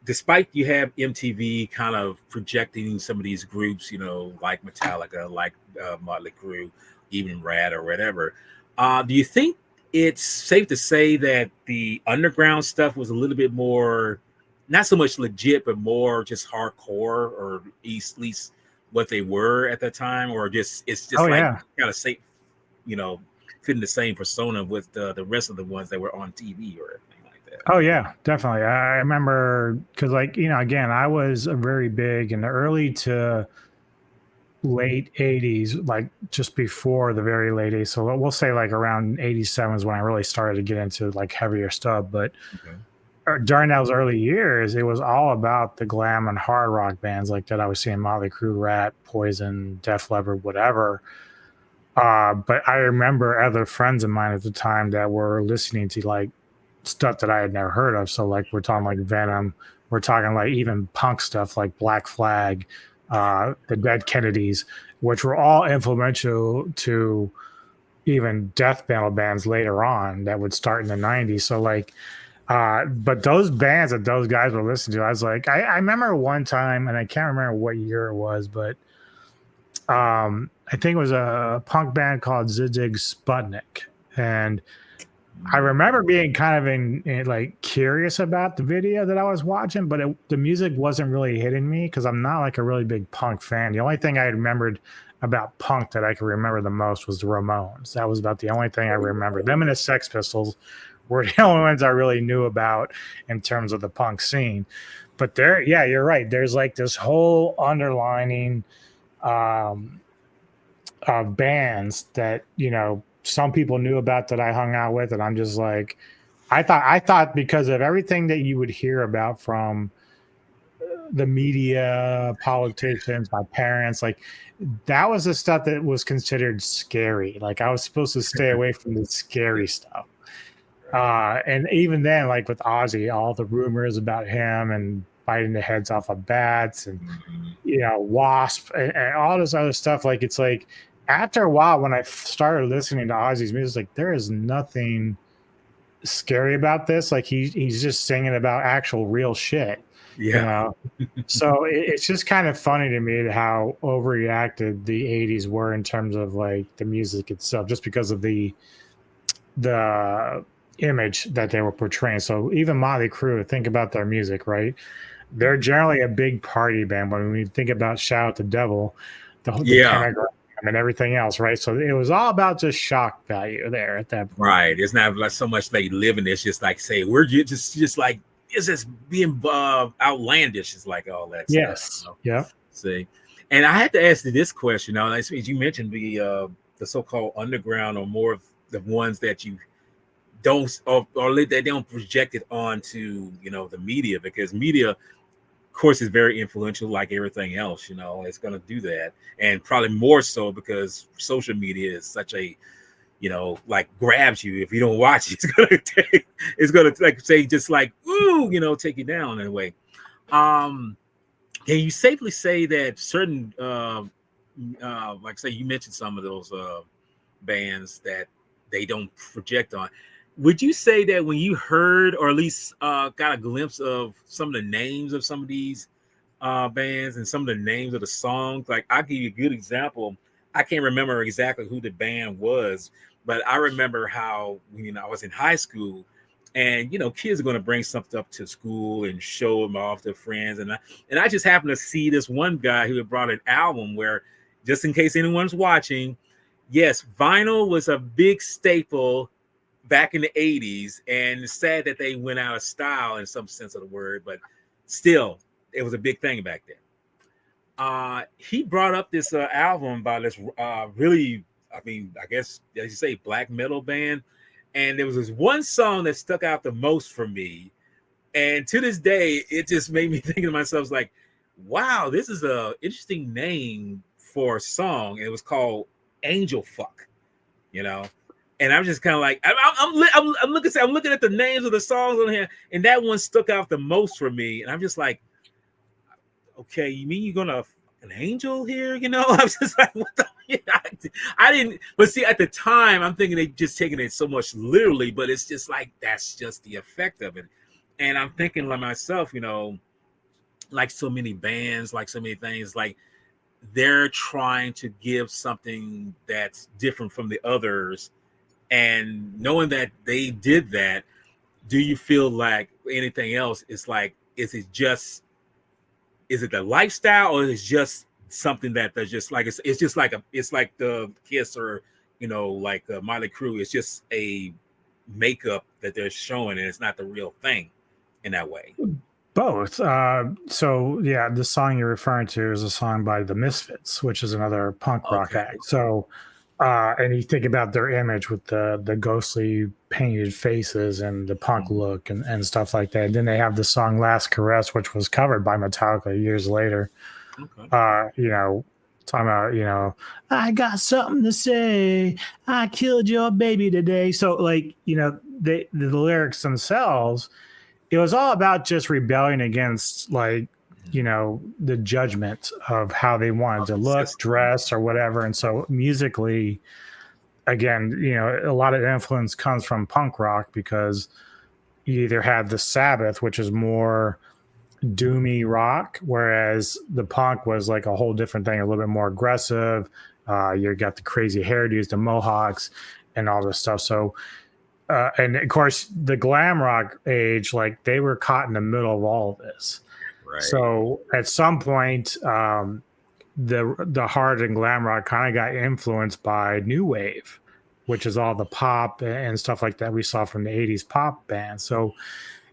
despite you have MTV kind of projecting some of these groups, like Metallica, like Motley Crue, even Rad or whatever, do you think it's safe to say that the underground stuff was a little bit more, not so much legit, but more just hardcore, or at least what they were at that time, or just it's oh just like yeah. kind of safe? fitting the same persona with the rest of the ones that were on TV or anything like that. Oh yeah, definitely. I remember because, like, again, I was a very big in the early to late 80s, like just before the very late 80s. So we'll say like around 87 is when I really started to get into like heavier stuff. But Okay. during those early years, it was all about the glam and hard rock bands like that. I was seeing Motley Crue, Rat, Poison, Def Leppard, whatever. But I remember other friends of mine at the time that were listening to like stuff that I had never heard of. So like we're talking like Venom, we're talking like even punk stuff like Black Flag, the Dead Kennedys, which were all influential to even death metal bands later on that would start in the 90s. So like but those bands that those guys were listening to, I was like, I remember one time, and I can't remember what year it was, but I think it was a punk band called Zizig Sputnik. And I remember being kind of like curious about the video that I was watching, but the music wasn't really hitting me because I'm not like a really big punk fan. The only thing I remembered about punk that I could remember the most was the Ramones. That was about the only thing I remember. Them and the Sex Pistols were the only ones I really knew about in terms of the punk scene. But yeah, you're right. There's like this whole underlining um, bands that some people knew about that I hung out with, and I'm just like, I thought because of everything that you would hear about from the media, politicians, my parents, like that was the stuff that was considered scary. Like I was supposed to stay away from the scary stuff. And even then, like with Ozzy, all the rumors about him and biting the heads off of bats and Mhm. Wasp and all this other stuff. Like it's like after a while, when I started listening to Ozzy's music, like there is nothing scary about this. Like he's just singing about actual real shit, you Yeah. know. So it's just kind of funny to me how overreacted the '80s were in terms of like the music itself, just because of the image that they were portraying. So even Motley Crue, think about their music, right? They're generally a big party band. But when we think about Shout Out the Devil, the Yeah. pentagram and everything else, right? So it was all about just shock value there at that point. Right. It's not like so much they live in. It's just like say just like it's just being outlandish. It's like all that stuff. Yes. Yeah. See, and I had to ask you this question. Now, as you mentioned, the so-called underground or more of the ones that you don't or they don't project it onto the media, because media, of course, is very influential like everything else. It's going to do that, and probably more so because social media is such a like grabs you. If you don't watch it, it's gonna like say just like ooh, take you down in a way. um can you safely say that certain like say you mentioned some of those bands that they don't project on, would you say that when you heard or at least got a glimpse of some of the names of some of these bands and some of the names of the songs, like I'll give you a good example. I can't remember exactly who the band was, but I remember how I was in high school, and kids are going to bring something up to school and show them off to friends, and I just happened to see this one guy who had brought an album where, just in case anyone's watching, yes, vinyl was a big staple back in the 80s, and it's sad that they went out of style in some sense of the word, but still it was a big thing back then. He brought up this album by this really, I mean, I guess as you say, black metal band, and there was this one song that stuck out the most for me, and to this day, it just made me think to myself, like, wow, this is a interesting name for a song. It was called Angel Fuck, you know. And I'm just kind of like, I'm looking at the names of the songs on here, and that one stuck out the most for me. And I'm just like, okay, you mean you're gonna an angel here? I was just like, what the? I didn't. But see, at the time, I'm thinking they just taking it so much literally, but it's just like that's just the effect of it. And I'm thinking like myself, like so many bands, like so many things, like they're trying to give something that's different from the others. And knowing that they did that, do you feel like anything else? It's like, is it the lifestyle, or is it just something that they're just like it's just like it's like the Kiss or like Motley Crue, it's just a makeup that they're showing, and it's not the real thing in that way. Both. So yeah, the song you're referring to is a song by the Misfits, which is another punk rock Okay. act. So, and you think about their image with the ghostly painted faces and the punk Mhm. look and stuff like that. And then they have the song "Last Caress," which was covered by Metallica years later. Okay. You know, talking about I got something to say. I killed your baby today. So like the lyrics themselves, it was all about just rebelling against like the judgment of how they wanted Of to the look, system. dress, or whatever. And so musically, again, a lot of influence comes from punk rock because you either had the Sabbath, which is more doomy rock, whereas the punk was like a whole different thing, a little bit more aggressive. You got the crazy hairdos, the mohawks, and all this stuff. So and of course the glam rock age, like they were caught in the middle of all of this. Right. So at some point, the hard and glam rock kind of got influenced by new wave, which is all the pop and stuff like that we saw from the 80s pop bands. So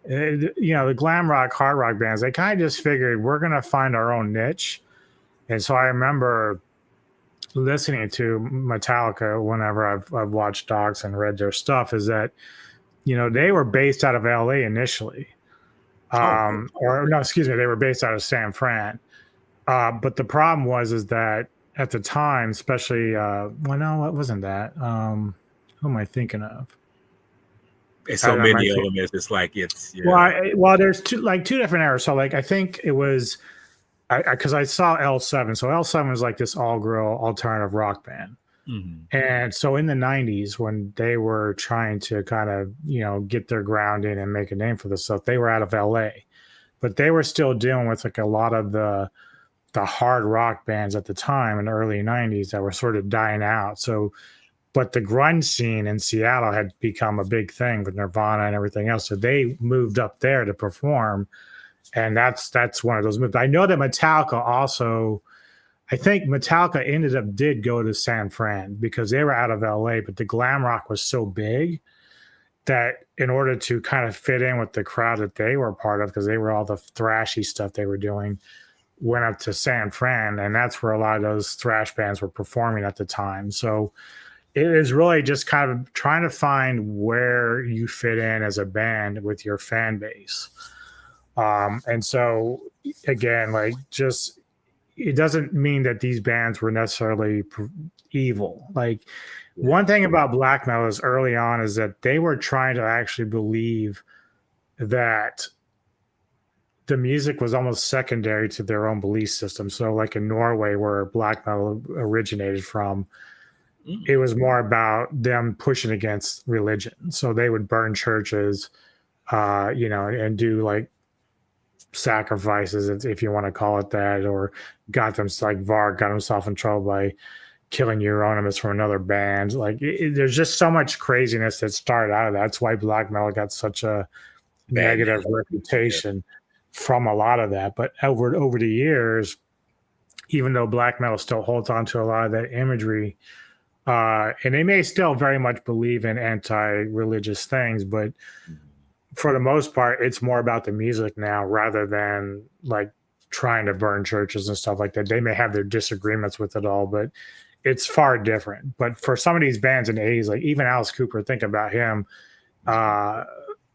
the glam rock, hard rock bands, they kind of just figured we're going to find our own niche. And so I remember listening to Metallica whenever I've watched docs and read their stuff, is that they were based out of LA initially. Oh, Or no, excuse me, they were based out of San Fran. But the problem was is that at the time, especially well, no, it wasn't that. Who am I thinking of? it's so I might many of think, them. It's just like it's yeah. well, there's two different eras. So like I think it was because I saw L7. So L7 was like this all girl alternative rock band. Hmm. And so in the 90s, when they were trying to kind of, get their ground in and make a name for this stuff, they were out of LA, but they were still dealing with like a lot of the hard rock bands at the time in the early 90s that were sort of dying out. So, but the grunge scene in Seattle had become a big thing with Nirvana and everything else. So they moved up there to perform. And that's one of those moves. I know that Metallica also, I think Metallica did go to San Fran because they were out of LA, but the glam rock was so big that in order to kind of fit in with the crowd that they were part of, because they were all the thrashy stuff they were doing, went up to San Fran, and that's where a lot of those thrash bands were performing at the time. So it is really just kind of trying to find where you fit in as a band with your fan base. And so again, like just it doesn't mean that these bands were necessarily evil. Like one Right. thing about black metal is early on is that they were trying to actually believe that the music was almost secondary to their own belief system. So like in Norway where black metal originated from, Mm. it was more about them pushing against religion. So they would burn churches, and do like sacrifices, if you want to call it that, or got them like Varg got himself in trouble by killing Euronymous from another band. Like there's just so much craziness that started out of that. That's why black metal got such a Bad negative name. Yeah. reputation from a lot of that. But over the years, even though black metal still holds on to a lot of that imagery, and they may still very much believe in anti-religious things, but Mhm. for the most part, it's more about the music now rather than like trying to burn churches and stuff like that. They may have their disagreements with it all, but it's far different. But for some of these bands in the 80s, like even Alice Cooper, think about him Mhm. uh,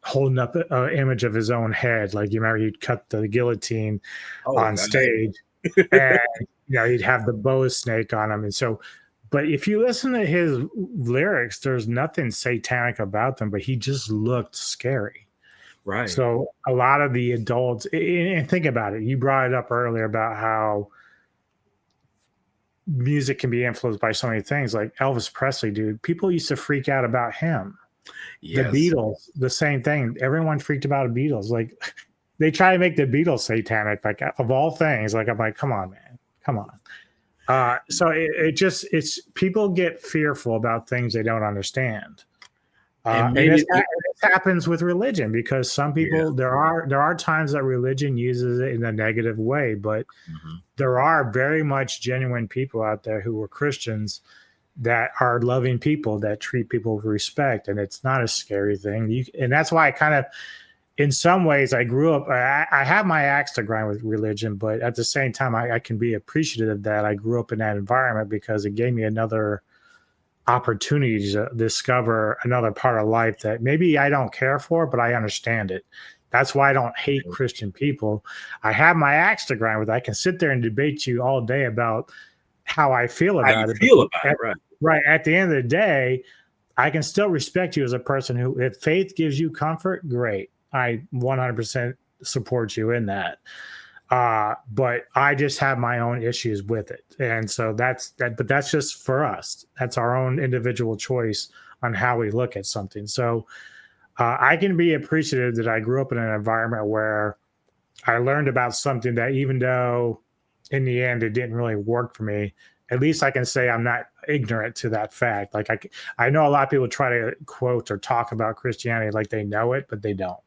holding up an image of his own head. Like you remember he'd cut the guillotine Oh on God. stage and he'd have the bow snake on him. And so, but if you listen to his lyrics, there's nothing satanic about them, but he just looked scary. Right. So a lot of the adults, and think about it. You brought it up earlier about how music can be influenced by so many things. Like Elvis Presley, dude, people used to freak out about him. The Yes. Beatles, the same thing. Everyone freaked about the Beatles. Like they try to make the Beatles satanic, like of all things. Like I'm like, come on, man, come on. So it's people get fearful about things they don't understand. And And maybe this happens with religion because some yeah. people there are times that religion uses it in a negative way, but Mhm. there are very much genuine people out there who were Christians that are loving people, that treat people with respect, and it's not a scary thing. And that's why I kind of, in some ways, I grew up. I have my axe to grind with religion, but at the same time, I can be appreciative that I grew up in that environment because it gave me another opportunity to discover another part of life that maybe I don't care for, but I understand it. That's why I don't hate Christian people. I have my axe to grind with. I can sit there and debate you all day about how I feel How you about it, but feel about it, right? right at the end of the day, I can still respect you as a person who, if faith gives you comfort, great. I 100% support you in that. But I just have my own issues with it. And so that's that, but that's just for us. That's our own individual choice on how we look at something. So I can be appreciative that I grew up in an environment where I learned about something that, even though in the end it didn't really work for me, at least I can say I'm not ignorant to that fact. Like I know a lot of people try to quote or talk about Christianity like they know it, but they don't.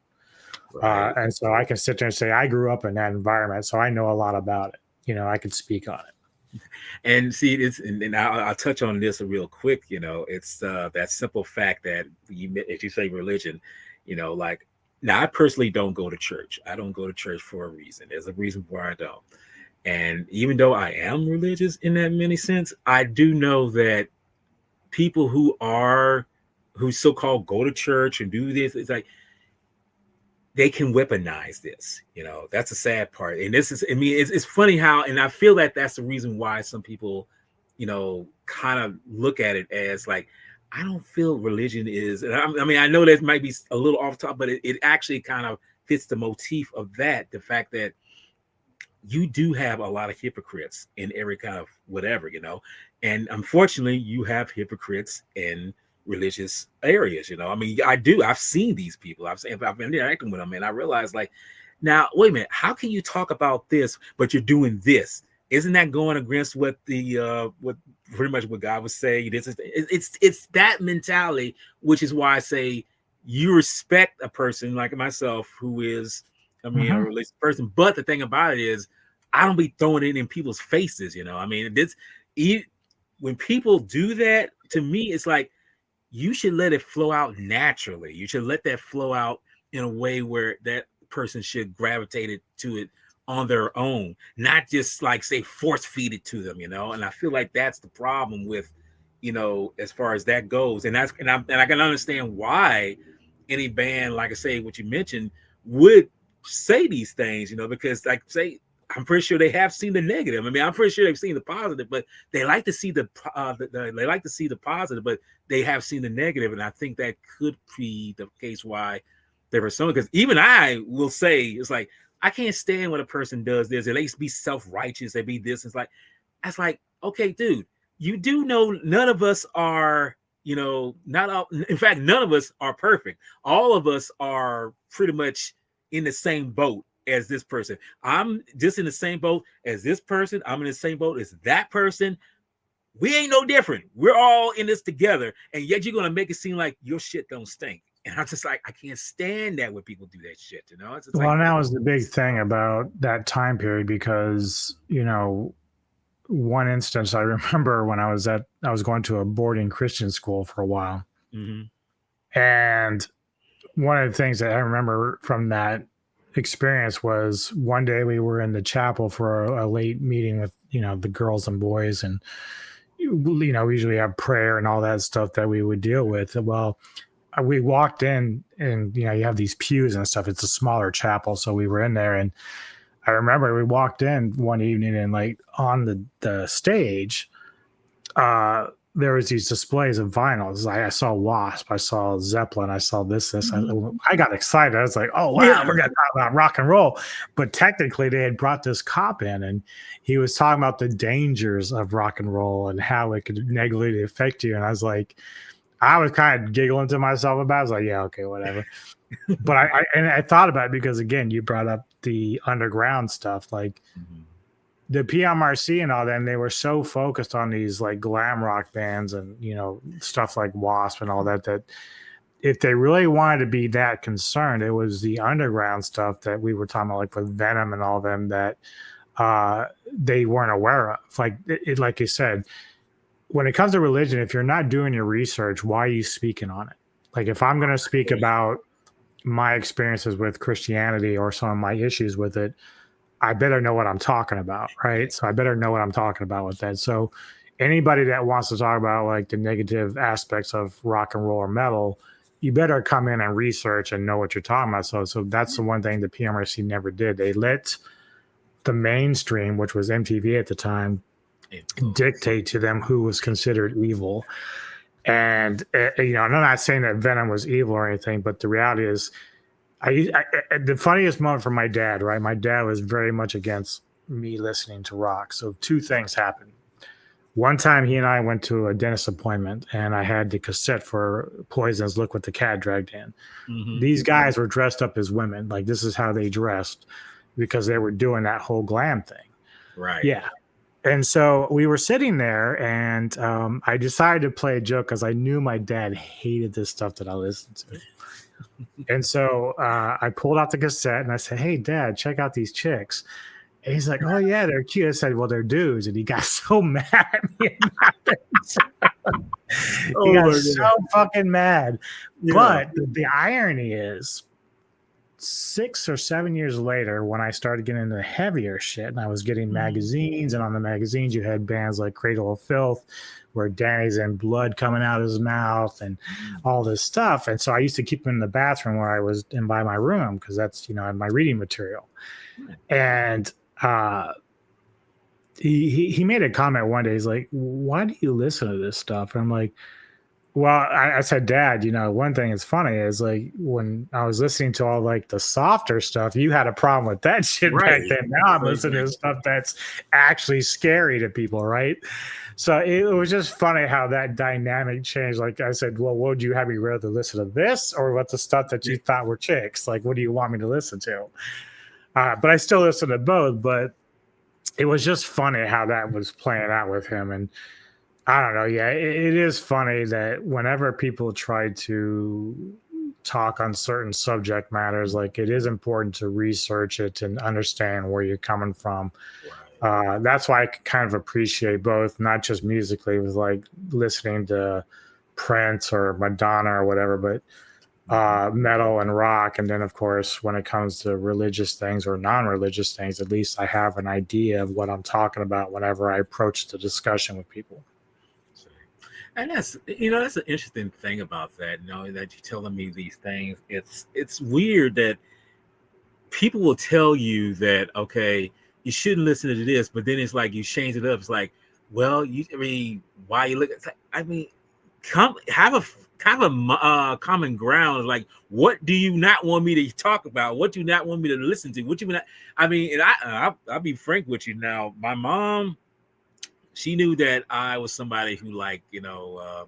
Right. And so I can sit there and say I grew up in that environment, so I know a lot about it. I can speak on it. And see, it's and I'll touch on this real quick. It's that simple fact that if you say religion, like now I personally don't go to church. I don't go to church for a reason. There's a reason why I don't. And even though I am religious in that many sense, I do know that people who so-called go to church and do this, it's like they can weaponize this. That's a sad part. And this is, I mean, it's funny how, and I feel that that's the reason why some people, kind of look at it as like, I don't feel religion is, and I mean, I know that might be a little off top, but it actually kind of fits the motif of that. The fact that you do have a lot of hypocrites in every kind of whatever, and unfortunately you have hypocrites in religious areas. I mean, I've seen these people. I've been interacting with them, and I realize, like, now wait a minute, how can you talk about this but you're doing this? Isn't that going against what what pretty much what God was saying? It's that mentality, which is why I say you respect a person like myself who is, I mean, a Mm-hmm. religious person. But the thing about it is, I don't be throwing it in people's faces. I mean, when people do that, to me, it's like you should let it flow out naturally. You should let that flow out in a way where that person should gravitate it to it on their own, not just like say force feed it to them. And I feel like that's the problem with, as far as that goes. And I can understand why any band, like I say, what you mentioned, would say these things, because like say, I'm pretty sure they have seen the negative. I mean, I'm pretty sure they've seen the positive, but they like to see they like to see the positive, but they have seen the negative, and I think that could be the case why they were so. Because even I will say, it's like I can't stand when a person does this. They be self-righteous. They be this. It's like that's like, okay, dude, you do know none of us are, not all, in fact, none of us are perfect. All of us are pretty much in the same boat as this person. I'm just in the same boat as this person. I'm in the same boat as that person. We ain't no different. We're all in this together. And yet you're going to make it seem like your shit don't stink. And I'm just like, I can't stand that when people do that shit. It's just Well, like, and that was the big thing about that time period because, one instance I remember when I was going to a boarding Christian school for a while. mm-hmm. And one of the things that I remember from that experience was one day we were in the chapel for a late meeting with, the girls and boys. And, we usually have prayer and all that stuff that we would deal with. Well, we walked in and, you have these pews and stuff. It's a smaller chapel. So we were in there, and I remember we walked in one evening and like on the stage, there was these displays of vinyls. I saw Wasp, I saw Zeppelin, I saw this. I got excited. I was like, oh wow, we're gonna talk about rock and roll. But technically, they had brought this cop in, and he was talking about the dangers of rock and roll and how it could negatively affect you. And I was kind of giggling to myself about it. I was like, yeah, okay, whatever. But I thought about it because again, you brought up the underground stuff, like Mm-hmm. the PMRC and all that, and they were so focused on these like glam rock bands and stuff like Wasp and all that, that if they really wanted to be that concerned, it was the underground stuff that we were talking about, like with Venom and all them, that they weren't aware of. Like you said, when it comes to religion, if you're not doing your research, why are you speaking on it? Like if I'm going to speak about my experiences with Christianity or some of my issues with it, I better know what I'm talking about, Yeah. right? So I better know what I'm talking about with that. So anybody that wants to talk about like the negative aspects of rock and roll or metal, you better come in and research and know what you're talking about. So that's the one thing the PMRC never did. They let the mainstream, which was MTV at the time, Influence. dictate to them who was considered evil. And I'm not saying that Venom was evil or anything, but the reality is, the funniest moment for my dad, right? My dad was very much against me listening to rock. So two things happened. One time, he and I went to a dentist appointment, and I had the cassette for Poison's "Look What the Cat Dragged In." Hmm. These guys were dressed up as women, like this is how they dressed because they were doing that whole glam thing. Right. Yeah, and so we were sitting there, and I decided to play a joke because I knew my dad hated this stuff that I listened to. And so I pulled out the cassette and I said, "Hey, Dad, check out these chicks." And he's like, "Oh yeah, they're cute." I said, "Well, they're dudes," and he got so mad at me. He Oh got my so god. fucking mad. Yeah. But the irony is, 6 or 7 years later, when I started getting into heavier shit and I was getting Mhm. magazines, and on the magazines you had bands like Cradle of Filth, where Danny's in blood coming out of his mouth and Mhm. all this stuff. And so I used to keep them in the bathroom where I was in by my room because that's, my reading material. And uh, he made a comment one day. He's like, "Why do you listen to this stuff?" And I'm like, well, I said, "Dad, one thing that's funny is like when I was listening to all like the softer stuff, you had a problem with that shit back Right. then. Now I'm So listening to exactly. stuff that's actually scary to people, right?" So it was just funny how that dynamic changed. Like I said, "Well, would you have me rather listen to this or what the stuff that you thought were chicks? Like, what do you want me to listen to?" But I still listen to both. But it was just funny how that was playing out with him. And I don't know. Yeah, it is funny that whenever people try to talk on certain subject matters, like it is important to research it and understand where you're coming from. Right. That's why I kind of appreciate both, not just musically, with like listening to Prince or Madonna or whatever, but Mhm. metal and rock. And then, of course, when it comes to religious things or non religious things, at least I have an idea of what I'm talking about whenever I approach the discussion with people. So, and that's an interesting thing about that. That you're telling me these things. It's weird that people will tell you that okay, you shouldn't listen to this, but then it's like you change it up. It's like, well, I mean, why you look? I mean, come have a kind of a common ground. Like, what do you not want me to talk about? What do you not want me to listen to? What you not? I mean, and I'll be frank with you now. My mom, she knew that I was somebody who liked,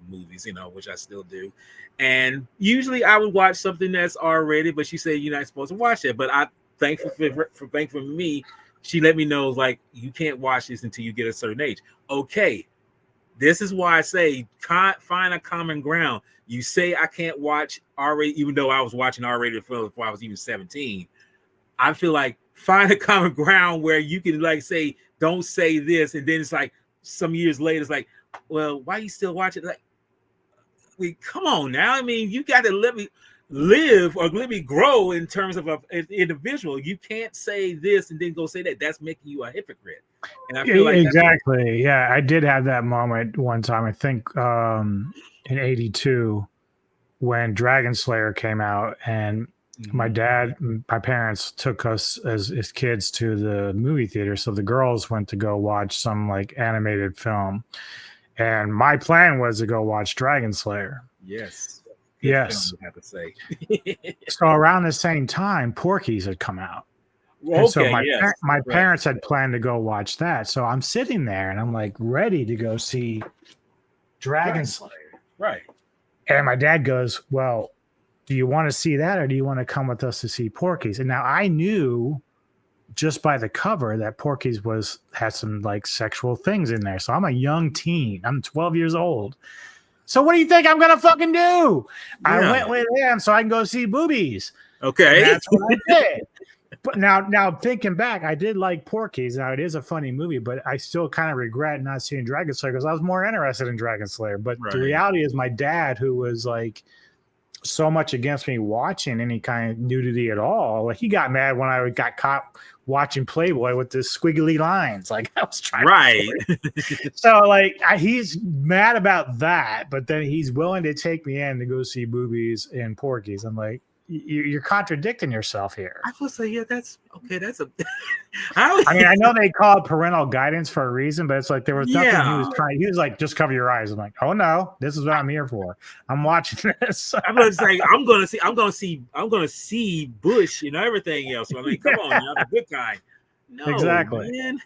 movies, which I still do. And usually I would watch something that's R-rated, but she said you're not supposed to watch that. But I thankful for me, she let me know like you can't watch this until you get a certain age. Okay, this is why I say find a common ground. You say I can't watch R-rated, even though I was watching R-rated films before I was even 17. I feel like find a common ground where you can like say, don't say this, and then it's like some years later, it's like, well, why you still watching? Like, come on now. I mean, you got to let me live or let me grow in terms of an individual. You can't say this and then go say that. That's making you a hypocrite. And I feel like that's what. Exactly. Yeah, I did have that moment one time. I think in '82 when Dragon Slayer came out, and my Mhm. dad, my parents took us as kids to the movie theater. So the girls went to go watch some like animated film, and my plan was to go watch Dragon Slayer. Yes, good film, Yes. I have to say. So around the same time, Porky's had come out. And so Okay, yes, my right, parents had planned to go watch that. So I'm sitting there and I'm like ready to go see Dragon right, Slayer. right. And my dad goes, "Well, do you want to see that or do you want to come with us to see Porky's?" And now I knew just by the cover that Porky's had some like sexual things in there. So I'm a young teen. I'm 12 years old. So what do you think I'm gonna fucking do? I Yeah. went with him so I can go see boobies. And Okay. that's what I did. But now thinking back, I did like Porky's. Now it is a funny movie, but I still kind of regret not seeing Dragon Slayer because I was more interested in Dragon Slayer. But the Right. reality is, my dad, who was like so much against me watching any kind of nudity at all, like he got mad when I got caught watching Playboy with the squiggly lines. Like I was trying to. Right. So like he's mad about that, but then he's willing to take me in to go see movies in Porky's. I'm like, you're contradicting yourself here. I will say, yeah, that's okay. That's a how I mean, I know they call it parental guidance for a reason, but it's like there was nothing he was yeah. trying. He was like, just cover your eyes. I'm like, oh no, this is what I'm here for. I'm watching this. I'm gonna say I'm gonna see Bush and everything else. So I mean, come on now, the good kind. No, Exactly. man.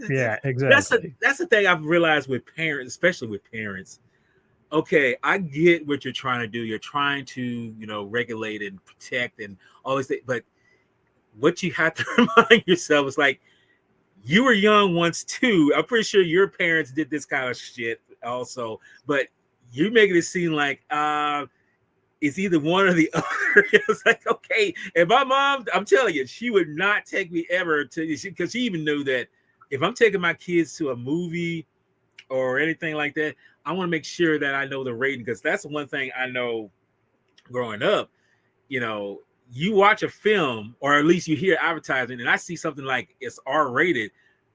Yeah, That's exactly. the thing I've realized with parents, especially with parents. Okay, I get what you're trying to do. You're trying to, regulate and protect and all these things. But what you have to remind yourself is like you were young once too. I'm pretty sure your parents did this kind of shit also, but you're making it seem like it's either one or the other. It's like, okay, and my mom, I'm telling you, she would not take me ever to because she even knew that if I'm taking my kids to a movie or anything like that, I want to make sure that I know the rating because that's the one thing I know growing up. You know, you watch a film or at least you hear advertising, and I see something like it's R rated.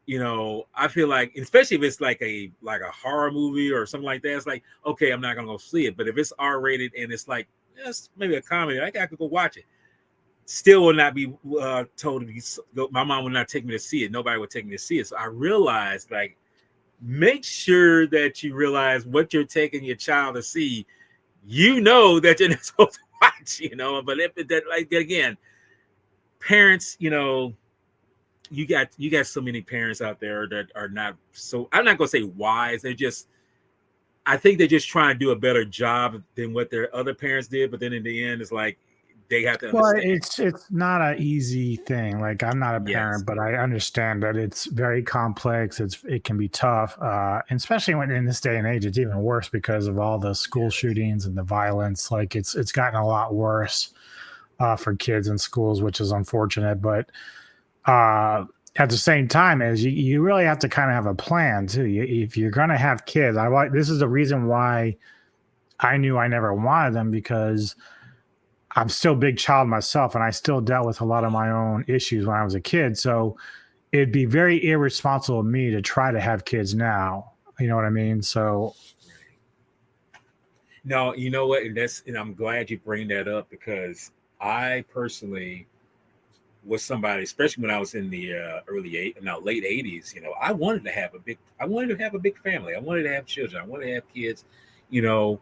I feel like, especially if it's like a horror movie or something like that, it's like, okay, I'm not gonna go see it. But if it's R rated and it's like yes, maybe a comedy, I could go watch it. Still will not be told to be. My mom would not take me to see it. Nobody would take me to see it. So I realized, like, make sure that you realize what you're taking your child to see. You know that you're not supposed to watch. But if that, like, again, parents, you got so many parents out there that are not so. I'm not gonna say wise. They're just. I think they're just trying to do a better job than what their other parents did. But then in the end, it's like they have to Well, understand. it's not an easy thing. Like I'm not a Yes. parent, but I understand that it's very complex. It can be tough, and especially when in this day and age, it's even worse because of all the school Yes. shootings and the violence. Like it's gotten a lot worse for kids in schools, which is unfortunate. But at the same time, is you really have to kind of have a plan too. If you're going to have kids, this is the reason why I knew I never wanted them because I'm still a big child myself, and I still dealt with a lot of my own issues when I was a kid. So it'd be very irresponsible of me to try to have kids now. You know what I mean? So No, you know what, and I'm glad you bring that up because I personally was somebody, especially when I was in the late '80s. I wanted to have a big family. I wanted to have children. I wanted to have kids. You know,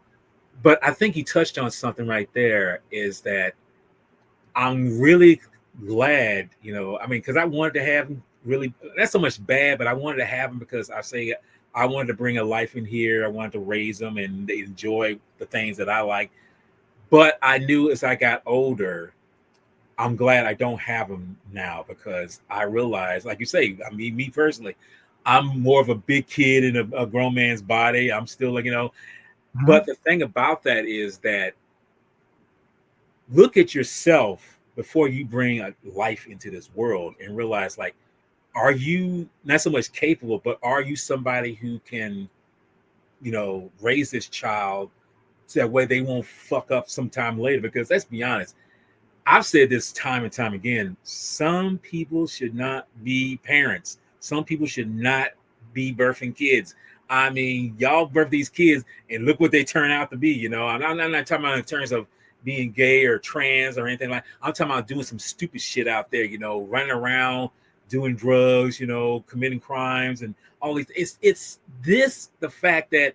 but I think you touched on something right there. Is that I'm really glad. I mean, because I wanted to have them really. That's so much bad, but I wanted to have them because I wanted to bring a life in here. I wanted to raise them and they enjoy the things that I like. But I knew as I got older, I'm glad I don't have them now because I realized, like you say, I mean, me personally, I'm more of a big kid in a grown man's body. I'm still like, mhm. but the thing about that is that look at yourself before you bring a life into this world and realize, like, are you not so much capable, but are you somebody who can, raise this child so that way they won't fuck up sometime later? Because let's be honest, I've said this time and time again. Some people should not be parents. Some people should not be birthing kids. I mean, y'all birth these kids and look what they turn out to be. I'm not talking about in terms of being gay or trans or anything like. I'm talking about doing some stupid shit out there. Running around, doing drugs. Committing crimes and all these. It's the fact that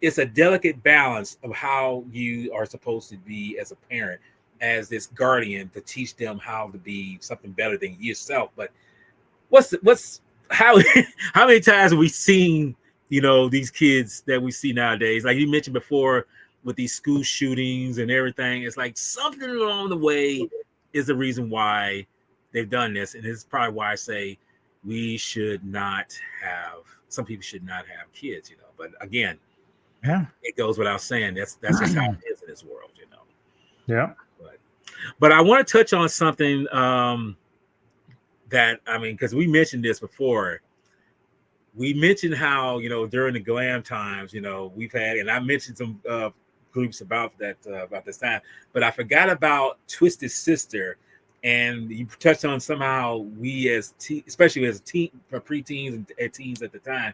it's a delicate balance of how you are supposed to be as a parent, as this guardian, to teach them how to be something better than yourself. But what's how how many times have we seen these kids that we see nowadays, like you mentioned before, with these school shootings and everything? It's like something along the way is the reason why they've done this, and it's probably why I say we should not have some people should not have kids. But again, Yeah. it goes without saying that's just how it is in this world. Yeah. But I want to touch on something that I mean, because we mentioned this before, we mentioned how during the glam times, we've had, and I mentioned some groups about that about this time, but I forgot about Twisted Sister, and you touched on somehow we as especially as preteens and teens at the time,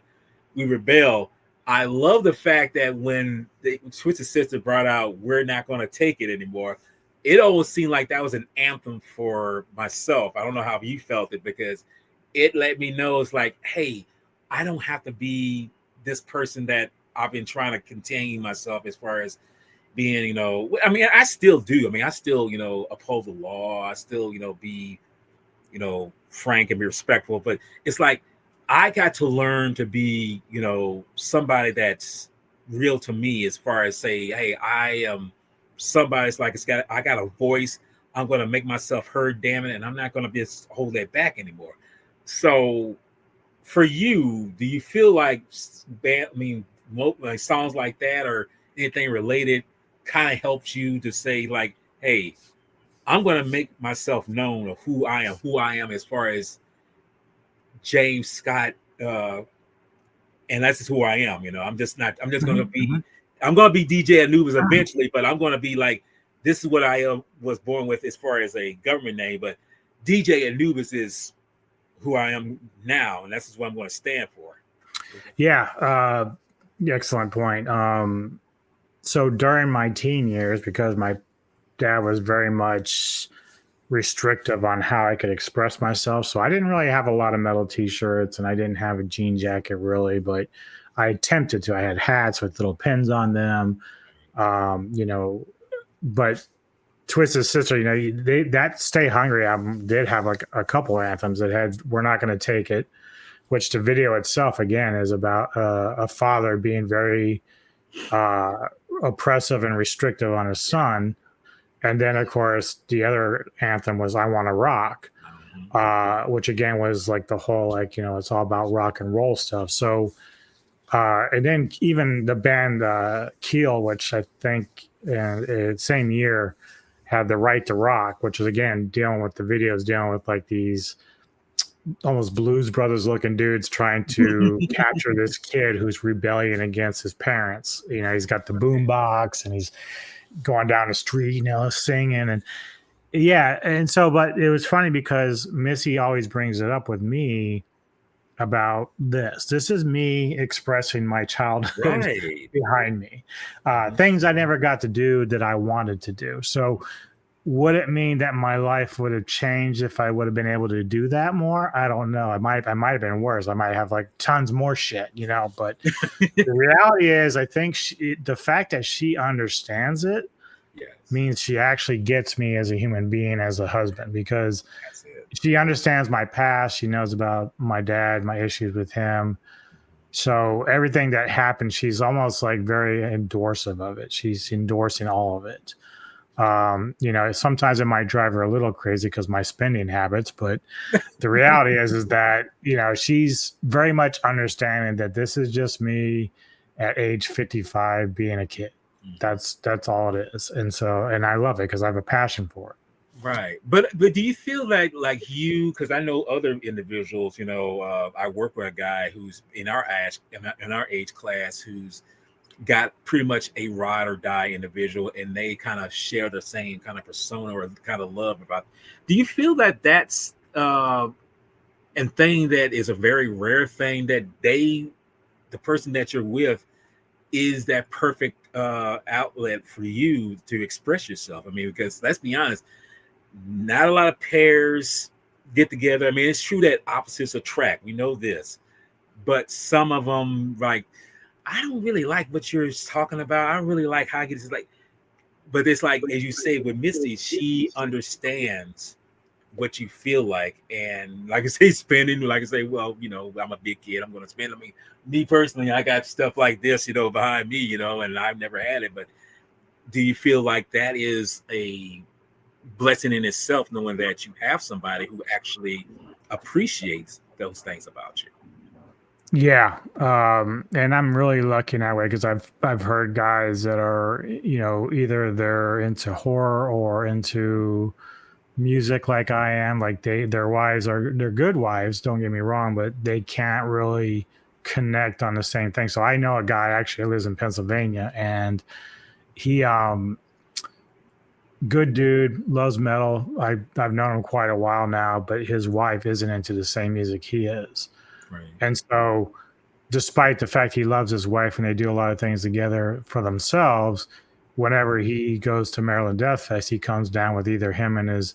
we rebel. I love the fact that when the Twisted Sister brought out "We're Not Going to Take It Anymore," it almost seemed like that was an anthem for myself. I don't know how you felt it because it let me know it's like, hey, I don't have to be this person that I've been trying to contain myself as far as being, I mean, I still do. I mean, I still, uphold the law. I still, be, frank and be respectful. But it's like I got to learn to be, somebody that's real to me as far as say, hey, I am somebody's like I got a voice. I'm gonna make myself heard, damn it, and I'm not gonna just hold that back anymore. So for you, do you feel like I mean, like songs like that or anything related kind of helps you to say like, hey, I'm going to make myself known of who I am as far as James Scott, and that's just who I am. I'm just not. I'm just going to Mhm, be. mhm. I'm going to be DJ Anubis eventually, but I'm going to be like, this is what I was born with as far as a government name, but DJ Anubis is who I am now, and that's what I'm going to stand for. Yeah, excellent point. So during my teen years, because my dad was very much restrictive on how I could express myself, so I didn't really have a lot of metal T-shirts, and I didn't have a jean jacket really, but I attempted to. I had hats with little pins on them, you know. But Twisted Sister, they that Stay Hungry album did have like a couple anthems that had "We're Not Going to Take It," which the video itself again is about a father being very uh, oppressive and restrictive on his son. And then, of course, the other anthem was "I Want to Rock," Mhm. which again was like the whole it's all about rock and roll stuff. So, and then even the band Keel, which I think same year had "The Right to Rock," which was again dealing with the videos, dealing with like these almost Blues Brothers looking dudes trying to capture this kid who's rebelling against his parents. He's got the boom box and he's going down the street, singing and yeah. And so, but it was funny because Missy always brings it up with me about this. This is me expressing my childhood Right. behind me, Mhm. things I never got to do that I wanted to do. So would it mean that my life would have changed if I would have been able to do that more? I don't know. I might have been worse. I might have like tons more shit. But the reality is, I think the fact that she understands it Yes, means she actually gets me as a human being, as a husband, because that's it. she understands my past. She knows about my dad, my issues with him. So everything that happened, she's almost like very endorsive of it. She's endorsing all of it. Sometimes it might drive her a little crazy because my spending habits, but the reality is that, she's very much understanding that this is just me at age 55 being a kid. Mhm. That's all it is. And I love it because I have a passion for it. Right, but do you feel like you? Because I know other individuals. I work with a guy who's in our age class who's got pretty much a ride or die individual, and they kind of share the same kind of persona or kind of love about. Do you feel that that's and thing that is a very rare thing that the person that you're with is that perfect outlet for you to express yourself? I mean, because let's be honest, not a lot of pairs get together. I mean, it's true that opposites attract. We know this, but some of them, like, I don't really like what you're talking about. I really like how I get this, like, but it's like, as you say with Misty, she understands what you feel like, and like I say, spending. Like I say, well, I'm a big kid. I'm going to spend. I mean, me personally, I got stuff like this, behind me, and I've never had it. But do you feel like that is a blessing in itself, knowing that you have somebody who actually appreciates those things about you? Yeah, and I'm really lucky in that way because I've heard guys that are either they're into horror or into music like I am. Like their wives they're good wives. Don't get me wrong, but they can't really connect on the same thing. So I know a guy actually lives in Pennsylvania, and he good dude, loves metal. I've known him quite a while now, but his wife isn't into the same music he is, Right. and so despite the fact he loves his wife and they do a lot of things together for themselves, whenever he goes to Maryland Death Fest, he comes down with either him and his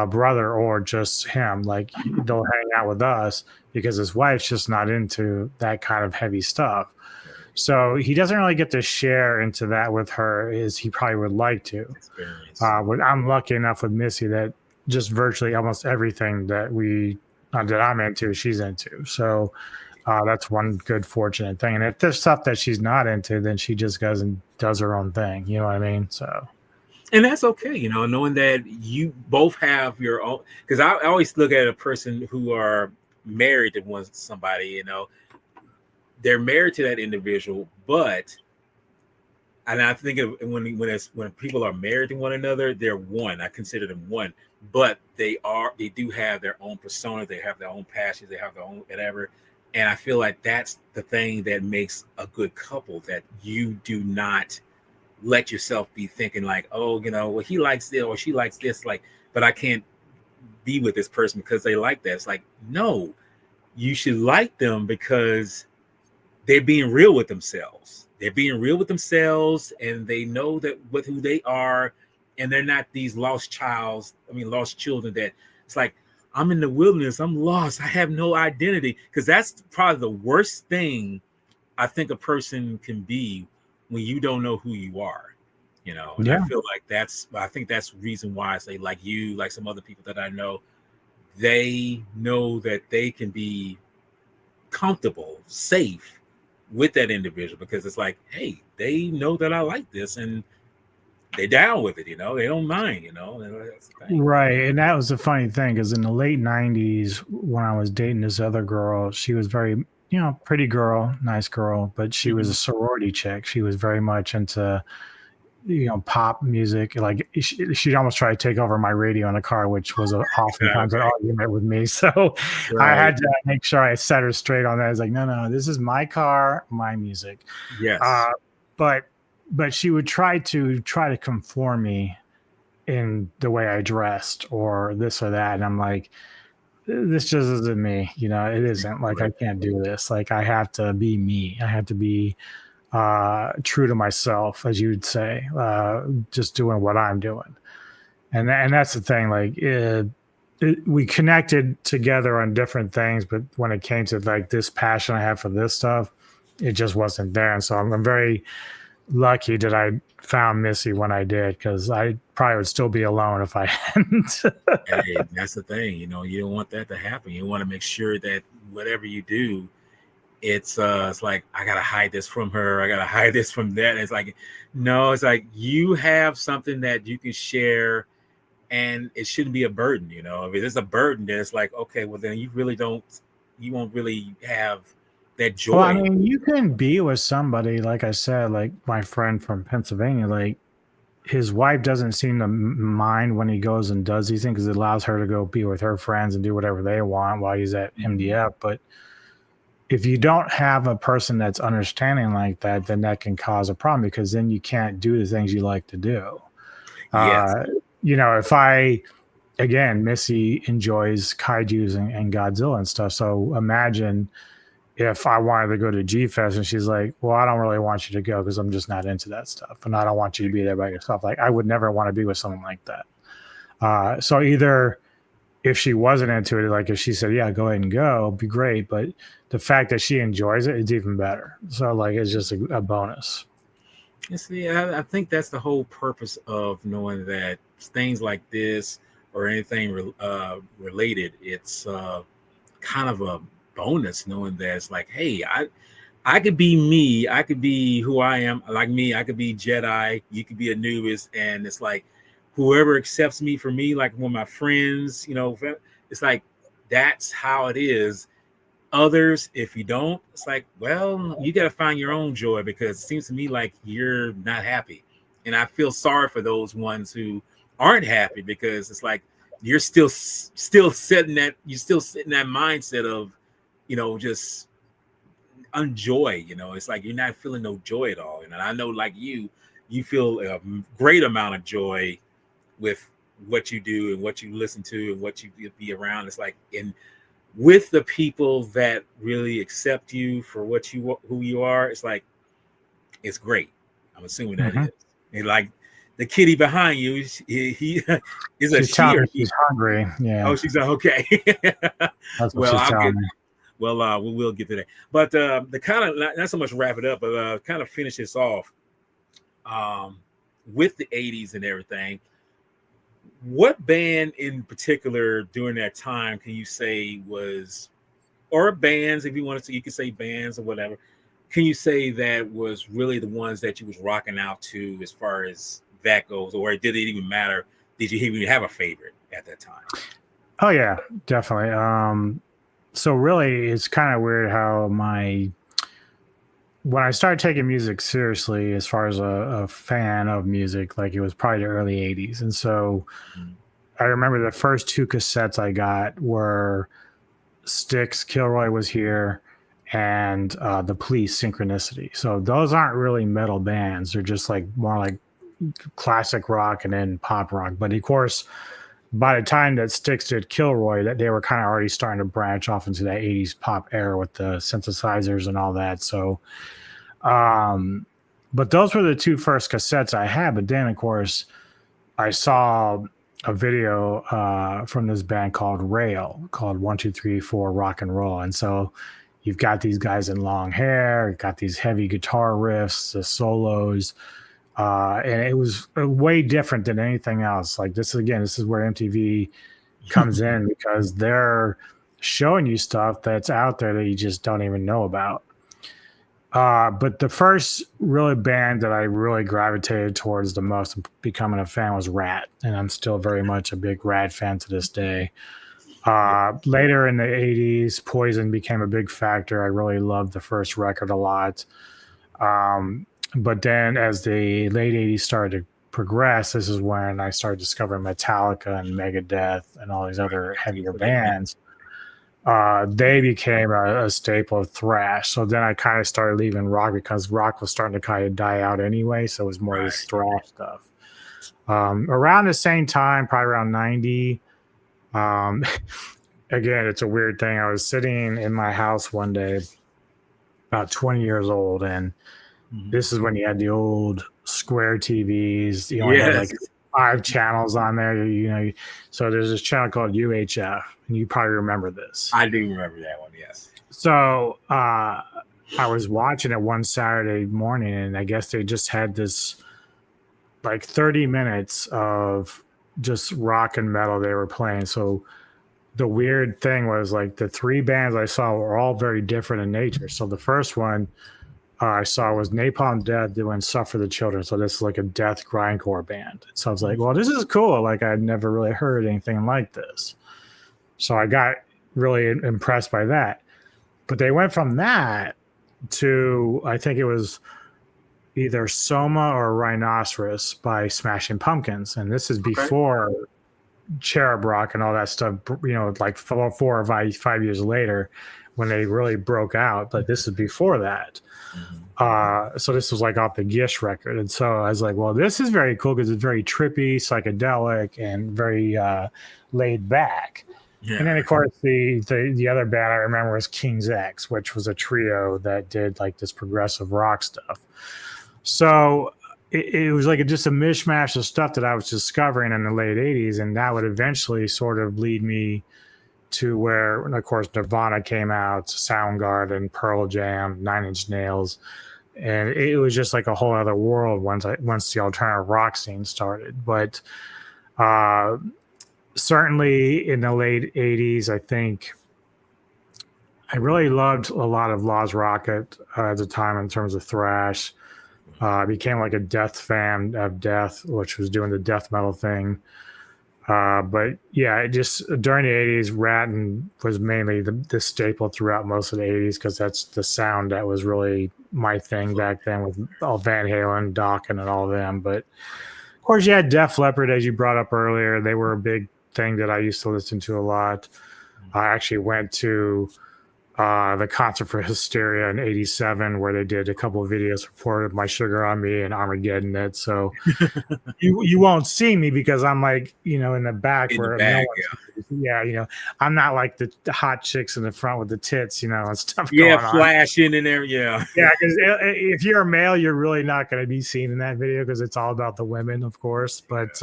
brother or just him. Like they'll hang out with us because his wife's just not into that kind of heavy stuff. Right. So he doesn't really get to share into that with her as he probably would like to. Experience. I'm lucky enough with Missy that just virtually almost everything that I'm into, she's into. So that's one good fortunate thing. And if there's stuff that she's not into, then she just goes and does her own thing. You know what I mean? So And that's okay, knowing that you both have your own. Because I always look at a person who are married to somebody, they're married to that individual, but and I think of when people are married to one another, they're one. I consider them one, but they do have their own persona, they have their own passions, they have their own whatever. And I feel like that's the thing that makes a good couple, that you do not let yourself be thinking like, oh, well, he likes this or she likes this, like, but I can't be with this person because they like that. It's like, no, you should like them because they're being real with themselves. They're being real with themselves, and they know that with who they are, and they're not these lost children that it's like, I'm in the wilderness, I'm lost, I have no identity. Because that's probably the worst thing I think a person can be, when you don't know who you are, and I yeah, feel like I think that's the reason why I say, like you, like some other people that I know, they know that they can be comfortable, safe with that individual, because it's like, hey, they know that I like this and they down with it, they don't mind, and that's the thing. right. And that was the funny thing because in the late '90s, when I was dating this other girl, she was very, pretty girl, nice girl, but she was a Mhm. sorority chick. She was very much into pop music. Like she'd almost try to take over my radio in the car, which was oftentimes an Okay. argument with me. So I Right. had to make sure I set her straight on that. I was like, no, no, this is my car, my music. Yes. Uh, but she would try to conform me in the way I dressed or this or that, and I'm like, this just isn't me. It isn't. Like I Right. can't do this. Like I have to be me. I have to be true to myself, as you would say, just doing what I'm doing. And that's the thing. Like we connected together on different things, but when it came to like this passion I have for this stuff, it just wasn't there. And so I'm very lucky that I found Missy when I did, because I probably would still be alone if I hadn't. Hey, that's the thing, you don't want that to happen. You want to make sure that whatever you do, it's like, I gotta hide this from her, I gotta hide this from that. And it's like, no, it's like you have something that you can share, and it shouldn't be a burden. If it's a burden, then it's like, okay, well, then you won't really have that Well, I joy. mean, you can be with somebody, like I said, like my friend from Pennsylvania, like his wife doesn't seem to mind when he goes and does these things because it allows her to go be with her friends and do whatever they want while he's at Mhm. MDF. But if you don't have a person that's understanding like that, then that can cause a problem because then you can't do the things you like to do. Yes. Uh, if I, again, Missy enjoys kaijus and Godzilla and stuff. So imagine if I wanted to go to G Fest and she's like, well, I don't really want you to go because I'm just not into that stuff. And I don't want you to be there by yourself. Like, I would never want to be with someone like that. So either if she wasn't into it, like if she said, yeah, go ahead and go, it'd be great. But the fact that she enjoys it, it's even better. So, like, it's just a bonus. You see, I think that's the whole purpose of knowing that things like this or anything related, it's kind of a bonus, knowing that it's like, hey, I could be me, I could be who I am, like me, I could be Jedi, you could be Anubis, and it's like whoever accepts me for me, like one of my friends, it's like that's how it is. Others, if you don't, it's like, well, you got to find your own joy, because it seems to me like you're not happy. And I feel sorry for those ones who aren't happy, because it's like you're still setting that you're still sitting that mindset of, just unjoy. It's like you're not feeling no joy at all. And I know, like you feel a great amount of joy with what you do and what you listen to and what you be around. It's like, and with the people that really accept you for who you are, it's like, it's great. I'm assuming that Hmm. is. And like the kitty behind you, he is a She's she telling or me he? she's hungry. Oh, Yeah, she's okay. that's what Well, she's I'll telling get. me. Well, we will get to that. But the kind of not so much wrap it up, but kind of finish this off um, with the '80s and everything. What band in particular during that time can you say was, or bands, if you wanted to, you could say bands or whatever. Can you say that was really the ones that you was rocking out to as far as that goes, or did it even matter? Did you even have a favorite at that time? Oh yeah, definitely. So really, it's kind of weird how my when I started taking music seriously, as far as a fan of music, like it was probably the early '80s, and so Mhm. I remember the first two cassettes I got were Styx, Kilroy Was Here, and the Police, Synchronicity. So those aren't really metal bands; they're just like more like classic rock and then pop rock. But of course, by the time that Styx did Kilroy, that they were kind of already starting to branch off into that '80s pop era with the synthesizers and all that. So, um, but those were the two first cassettes I had. But then, of course, I saw a video from this band called Rail, called 1, 2, 3, 4 Rock and Roll, and so you've got these guys in long hair, you've got these heavy guitar riffs, the solos, and it was way different than anything else. Like this is where MTV comes in because they're showing you stuff that's out there that you just don't even know about. But the first really band that I really gravitated towards the most becoming a fan was Rat, and I'm still very much a big Rat fan to this day. Yeah. Later in the '80s, Poison became a big factor. I really loved the first record a lot. Um, but then as the late '80s started to progress, this is when I started discovering Metallica and Megadeth and all these other heavier So they met. bands. They became a staple of thrash. So then I kind of started leaving rock because rock was starting to kind of die out anyway. So it was more this Right. thrash stuff. Around the same time, probably around 90, um, again, it's a weird thing. I was sitting in my house one day, about 20 years old, and Mhm. this is when you had the old square TVs. You only had Yes, like 5 channels on there, So there's this channel called UHF, and you probably remember this. I do remember that one. Yes. So I was watching it one Saturday morning, and I guess they just had this like 30 minutes of just rock and metal they were playing. So the weird thing was like the three bands I saw were all very different in nature. So the first one I saw was Napalm Death doing "Suffer the Children." So this is like a death grindcore band. So I was like, Mhm. well, this is cool. Like I'd never really heard anything like this. So I got really impressed by that. But they went from that to I think it was either Soma or Rhinoceros by Smashing Pumpkins, and this is Okay. before Cherub Rock and all that stuff. Like 4 or 5 years later, when they really broke out. But this is before that. Mhm. So this was like off the Gish record, and so I was like, well, this is very cool because it's very trippy, psychedelic, and very laid back. And Yeah. then of course the other band I remember was King's X, which was a trio that did like this progressive rock stuff. So it was like just a mishmash of stuff that I was discovering in the late '80s, and that would eventually sort of lead me to where, of course, Nirvana came out, Soundgarden, Pearl Jam, Nine Inch Nails, and it was just like a whole other world once the alternative rock scene started. But uh, certainly in the late '80s, I think I really loved a lot of Lost Rocket at the time in terms of thrash. I became like a Death fan of Death, which was doing the death metal thing. But yeah, it just during the '80s, Ratton was mainly the staple throughout most of the '80s because that's the sound that was really my thing back then with all Van Halen, Dokken, and all of them. But of course, you had Def Leppard, as you brought up earlier. They were a big thing that I used to listen to a lot. I actually went to the concert for Hysteria in '87, where they did a couple of videos for My Sugar on Me and Armageddon It. So you won't see me because I'm like, in the back In the where no back, one's, yeah, I'm not like the hot chicks in the front with the tits, and stuff yeah, going on. flashing in there, yeah. Yeah, because if you're a male, you're really not going to be seen in that video because it's all about the women, of course. But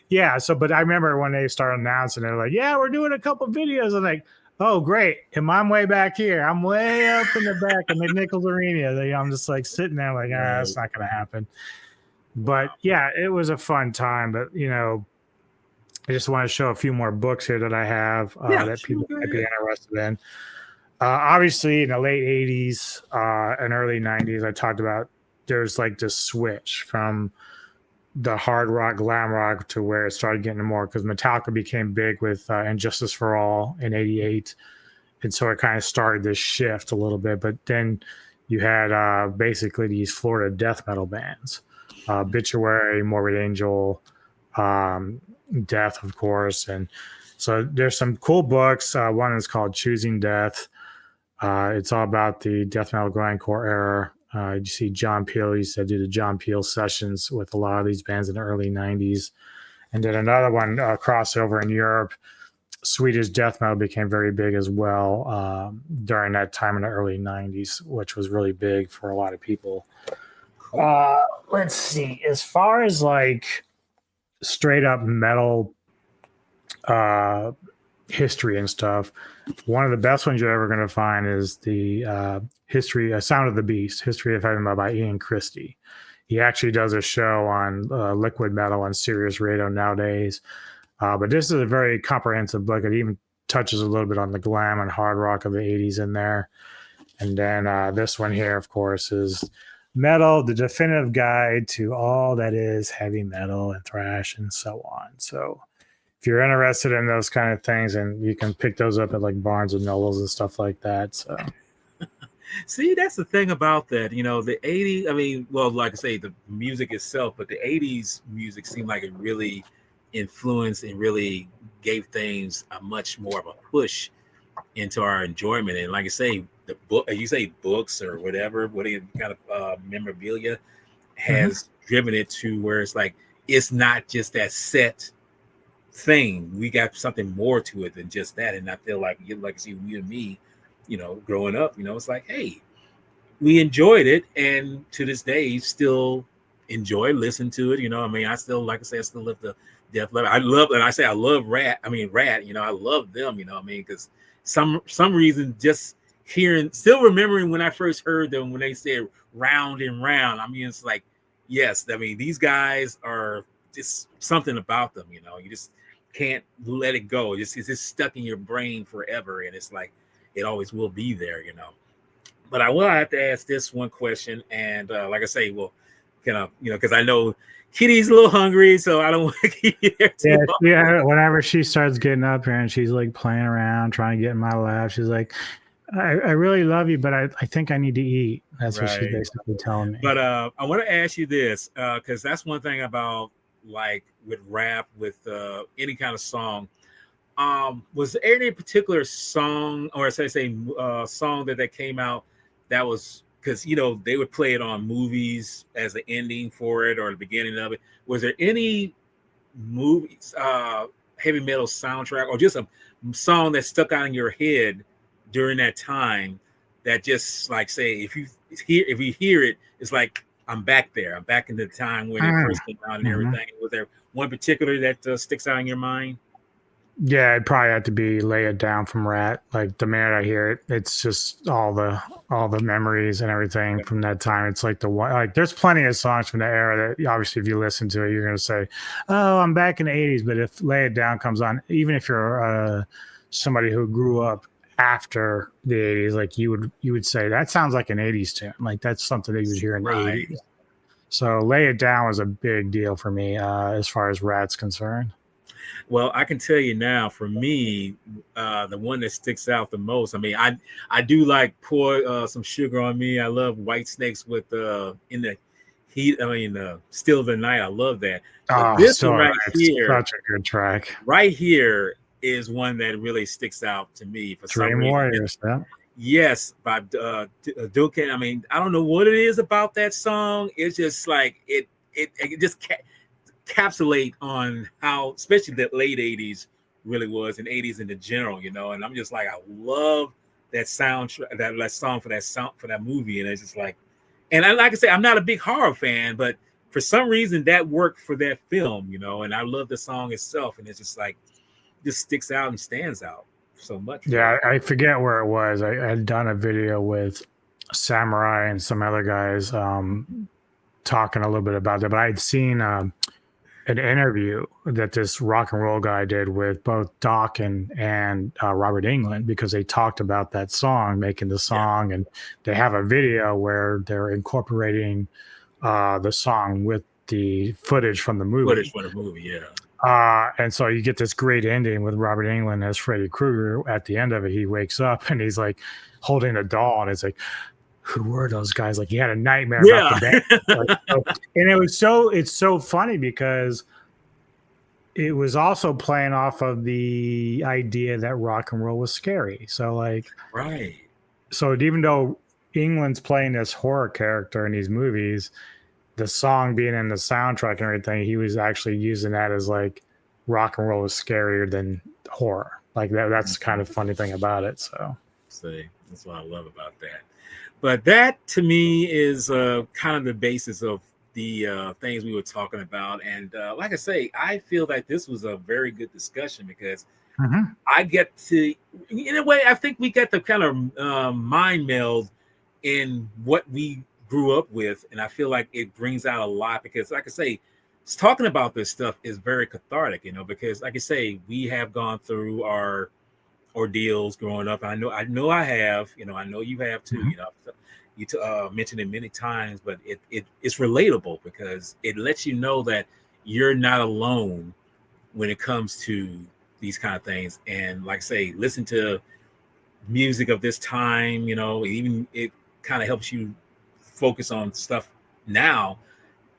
yeah, but I remember when they started announcing, they're like, yeah, we're doing a couple videos. I'm like, oh, great. And I'm way back here. I'm way up in the back in the Nichols Arena. I'm just like sitting there like, Right. that's not going to happen. But Wow. yeah, it was a fun time. But, I just want to show a few more books here that I have Yeah, that sure, people go might be ahead. interested in. Obviously, in the late 80s and early 90s, I talked about there's like this switch from the hard rock, glam rock to where it started getting more because Metallica became big with Injustice for All in '88. And so it kind of started this shift a little bit. But then you had basically these Florida death metal bands, Obituary, Morbid Angel, um, Death, of course. And so there's some cool books. One is called Choosing Death. It's all about the death metal grindcore era. You see John Peel used to do the John Peel sessions with a lot of these bands in the early 90s. And then another one, crossover in Europe, Swedish death metal became very big as well during that time in the early 90s, which was really big for a lot of people. Cool. Let's see. As far as like straight up metal history and stuff, one of the best ones you're ever going to find is the history, Sound of the Beast, History of Heavy Metal by Ian Christie. He actually does a show on liquid metal on Sirius Radio nowadays. But this is a very comprehensive book. It even touches a little bit on the glam and hard rock of the 80s in there. And then this one here, of course, is Metal, the definitive guide to all that is heavy metal and thrash and so on. So if you're interested in those kind of things, and you can pick those up at like Barnes and Nobles and stuff like that. So See, that's the thing about that. The '80s, I mean, well, like I say, the music itself, but the '80s music seemed like it really influenced and really gave things a much more of a push into our enjoyment. And like I say, the book, you say books or whatever, what kind of memorabilia has driven it to where it's like, it's not just that set thing. We got something more to it than just that. And I feel like see you and me, growing up, it's like, hey, we enjoyed it, and to this day, still enjoy listen to it. I mean, I still, like I say, I still love the Def Leppard. I love, and I say I love Rat. I mean, Rat. I love them. I mean, because some reason, just hearing, still remembering when I first heard them when they said "round and round." I mean, it's like, yes. I mean, these guys are just something about them. You just can't let it go. It's just stuck in your brain forever, and it's like it always will be there. But I will have to ask this one question, and like I say, well, because I know Kitty's a little hungry, so I don't want to keep you there too yeah, long. yeah. Whenever she starts getting up here and she's like playing around, trying to get in my lap, she's like, I really love you, but I think I need to eat. That's what she's Right. basically telling me. But I want to ask you this, because that's one thing about like with rap, with any kind of song. Was there any particular song, or as I say, song that came out that was, because they would play it on movies as the ending for it or the beginning of it? Was there any movies, heavy metal soundtrack, or just a song that stuck out in your head during that time that just like say if you hear it, it's like I'm back there. I'm back in the time when it first came out and Mm-hmm. everything. Was there one particular that sticks out in your mind? Yeah, it'd probably have to be "Lay It Down" from Rat. Like the minute I hear it, it's just all the memories and everything from that time. It's like the one. Like there's plenty of songs from the era that obviously, if you listen to it, you're gonna say, "Oh, I'm back in the '80s." But if "Lay It Down" comes on, even if you're somebody who grew up after the '80s, like you would say that sounds like an '80s tune. Like that's something that you would hear in the Right. '80s. So "Lay It Down" was a big deal for me as far as Rat's concerned. Well, I can tell you now, for me, the one that sticks out the most. I mean, I do like pour some sugar on me. I love White Snakes with in the Still the Night. I love that. But Oh, this one still, right it's here, such a good track. right here is one that really sticks out to me for some Dream reason. Warriors. Yeah. Yes, by Duke. I mean, I don't know what it is about that song. It's just like it just capsulate on how, especially the late '80s really was, and '80s in the general, you know. And I'm just like, I love that soundtrack, that song for that sound for that movie, and it's just like, and I like I say, I'm not a big horror fan, but for some reason that worked for that film, you know. And I love the song itself, and it's just like just sticks out and stands out so much for me. Yeah, I forget where it was. I had done a video with Samurai and some other guys talking a little bit about that, but I'd seen an interview that this rock and roll guy did with both Doc and Robert England, because they talked about that song, making the Yeah, song, and they have a video where they're incorporating the song with the footage from the footage movie. for the movie. Yeah, And so you get this great ending with Robert England as Freddy Krueger. At the end of it, he wakes up and he's like holding a doll, and it's like, who were those guys? Like he had a nightmare about the yeah, band. Like, so, and it's so funny because it was also playing off of the idea that rock and roll was scary. So like, right. so even though England's playing this horror character in these movies, the song being in the soundtrack and everything, he was actually using that as like rock and roll is scarier than horror. Like that's the kind of funny thing about it. So See, that's what I love about that. But that to me is kind of the basis of the things we were talking about. And like I say, I feel that this was a very good discussion because mhm. I get to, in a way, I think we get the kind of mind meld in what we grew up with. And I feel like it brings out a lot because, like I say, talking about this stuff is very cathartic, you know, because, like I say, we have gone through our ordeals growing up. I know I have, you know, I know you have too, Mhm. you know. You mentioned it many times, but it's relatable because it lets you know that you're not alone when it comes to these kind of things. And like I say, listen to music of this time, you know, even it kind of helps you focus on stuff now.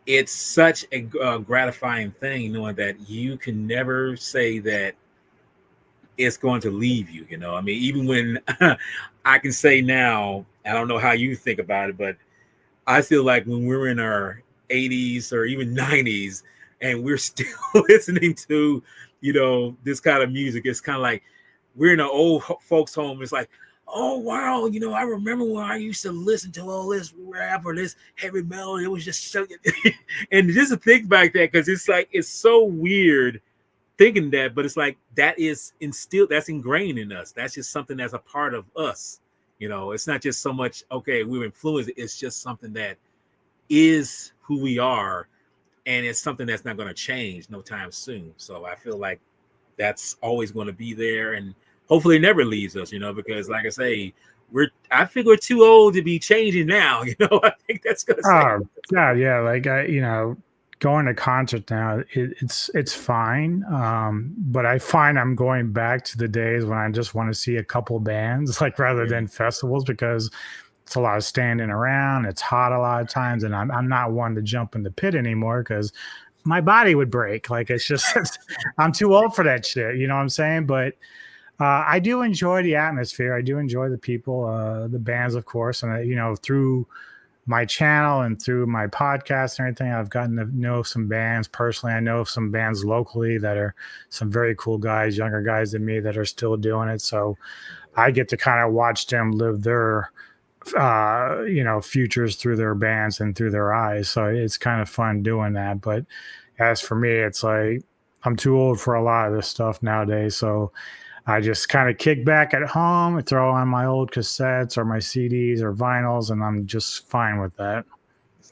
It's such a gratifying thing knowing that you can never say that it's going to leave you. You know, I mean, even when I can say now, I don't know how you think about it, but I feel like when we're in our 80s or even 90s and we're still listening to, you know, this kind of music, it's kind of like we're in an old folks' home. It's like, oh, wow, you know, I remember when I used to listen to all this rap or this heavy metal. It was just so, and just to think back that, because it's like, it's so weird thinking that, but it's like that is instilled, that's ingrained in us. That's just something that's a part of us. You know, it's not just so much, okay, we're influenced, it's just something that is who we are, and it's something that's not going to change no time soon. So I feel like that's always going to be there, and hopefully it never leaves us, you know, because like I say, I think we're too old to be changing now. You know, I think that's going to say. Oh God, yeah. Like going to concert now, it's fine. But I find I'm going back to the days when I just want to see a couple bands, like rather Yeah, than festivals, because it's a lot of standing around. It's hot a lot of times, and I'm not one to jump in the pit anymore because my body would break. Like it's just I'm too old for that shit. You know what I'm saying? But I do enjoy the atmosphere. I do enjoy the people, the bands, of course, and through my channel and through my podcast and everything, I've gotten to know some bands personally. I know some bands locally that are some very cool guys, younger guys than me that are still doing it. So I get to kind of watch them live their, futures through their bands and through their eyes. So it's kind of fun doing that. But as for me, it's like I'm too old for a lot of this stuff nowadays. So I just kind of kick back at home and throw on my old cassettes or my CDs or vinyls, and I'm just fine with that.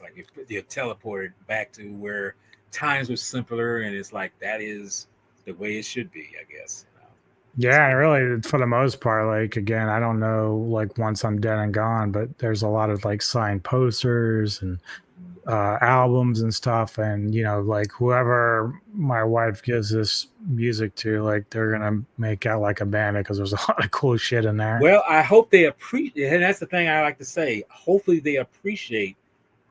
it's like you're teleported back to where times were simpler, and it's like that is the way it should be, I guess. You know? Yeah, and really, for the most part, like again, I don't know, like once I'm dead and gone, but there's a lot of like signed posters and albums and stuff, and like whoever my wife gives this music to, like they're gonna make out like a bandit because there's a lot of cool shit in there. Well, I hope they appreciate, and that's the thing I like to say. Hopefully, they appreciate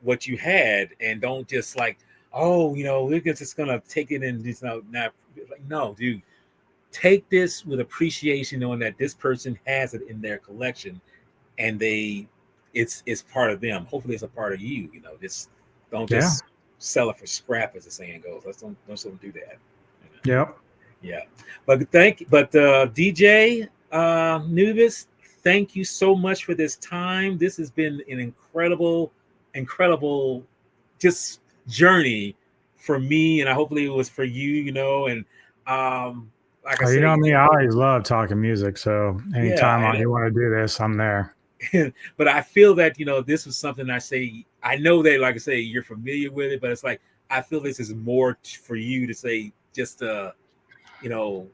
what you had, and don't just like, oh, we're just gonna take it and just not like, no, dude, take this with appreciation, knowing that this person has it in their collection, and it's part of them. Hopefully, it's a part of you. Just don't Yeah. just sell it for scrap, as the saying goes. Let's don't do that. Yep. Yeah, but DJ Nubis, thank you so much for this time. This has been an incredible, just journey for me, and I hopefully it was for you. And like I You know say, me, I always love talking music. So yeah, anytime you want to do this, I'm there. but I feel that this was something I say. I know that, like I say, you're familiar with it, but it's like I feel this is more for you to say, just you know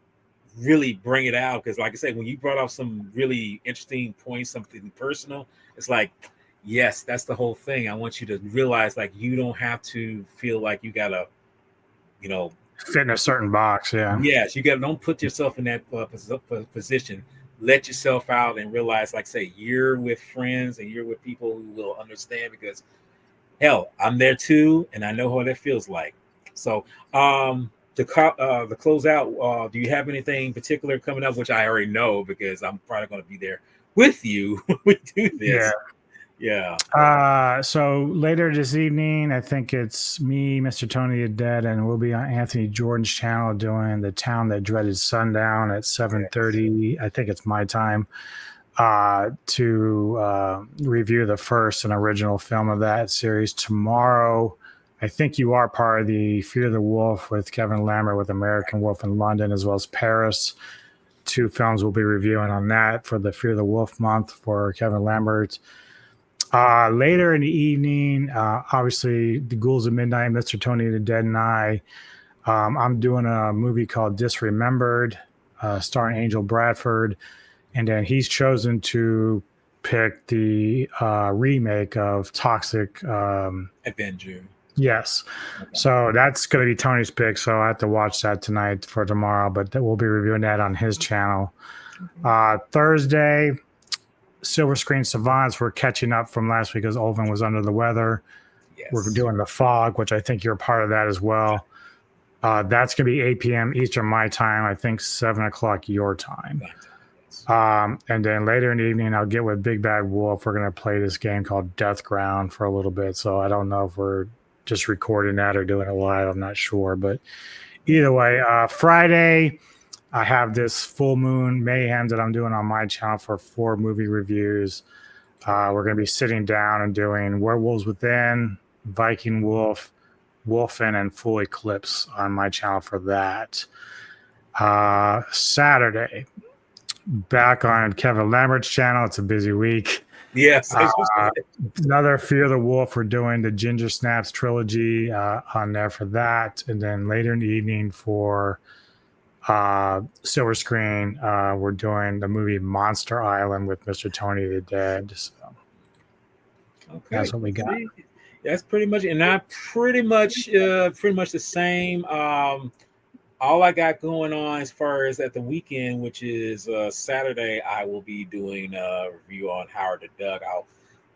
really bring it out, because like I said, when you brought up some really interesting points, something personal, it's like, yes, that's the whole thing. I want you to realize, like, you don't have to feel like you gotta, you know Fit in a certain box. Yeah. yes, you gotta, don't put yourself in that position. Let yourself out and realize, like say, you're with friends and you're with people who will understand, because hell, I'm there too, and I know what it feels like. So, to close out, do you have anything particular coming up? Which I already know, because I'm probably going to be there with you when we do Yeah. this. Yeah. So later this evening, I think it's me, Mr. Tony the Dead, and we'll be on Anthony Jordan's channel doing The Town That Dreaded Sundown at Yes. 7:30. I think it's my time to review the first and original film of that series. Tomorrow, I think you are part of the Fear the Wolf with Kevin Lambert with American Wolf in London, as well as Paris. Two films we'll be reviewing on that for the Fear the Wolf month for Kevin Lambert. Later in the evening, obviously, The Ghouls of Midnight, Mr. Tony the Dead, and I. I'm doing a movie called Disremembered, starring Angel Bradford, and then he's chosen to pick the remake of Toxic. Avenger. Yes, Okay. so that's going to be Tony's pick. So I have to watch that tonight for tomorrow, but we'll be reviewing that on his channel. Thursday, Silver Screen Savants. We're catching up from last week as Olvin was under the weather. We're Yes. doing The Fog, which I think you're a part of that as well. That's going to be 8 p.m. Eastern my time. I think 7 o'clock your time. Yes. And then later in the evening, I'll get with Big Bad Wolf. We're going to play this game called Death Ground for a little bit. So I don't know if we're just recording that or doing it live. I'm not sure. But either way, Friday, I have this Full Moon Mayhem that I'm doing on my channel for 4 movie reviews. We're going to be sitting down and doing Werewolves Within, Viking Wolf, Wolfen, and Full Eclipse on my channel for that. Saturday, back on Kevin Lambert's channel. It's a busy week. Yes. Another Fear the Wolf. We're doing the Ginger Snaps trilogy on there for that. And then later in the evening for Silver Screen, we're doing the movie Monster Island with Mr. Tony the Dead. So Okay. that's what we got. See, that's pretty much, and I pretty much the same. All I got going on as far as at the weekend, which is Saturday, I will be doing a review on Howard the Duck.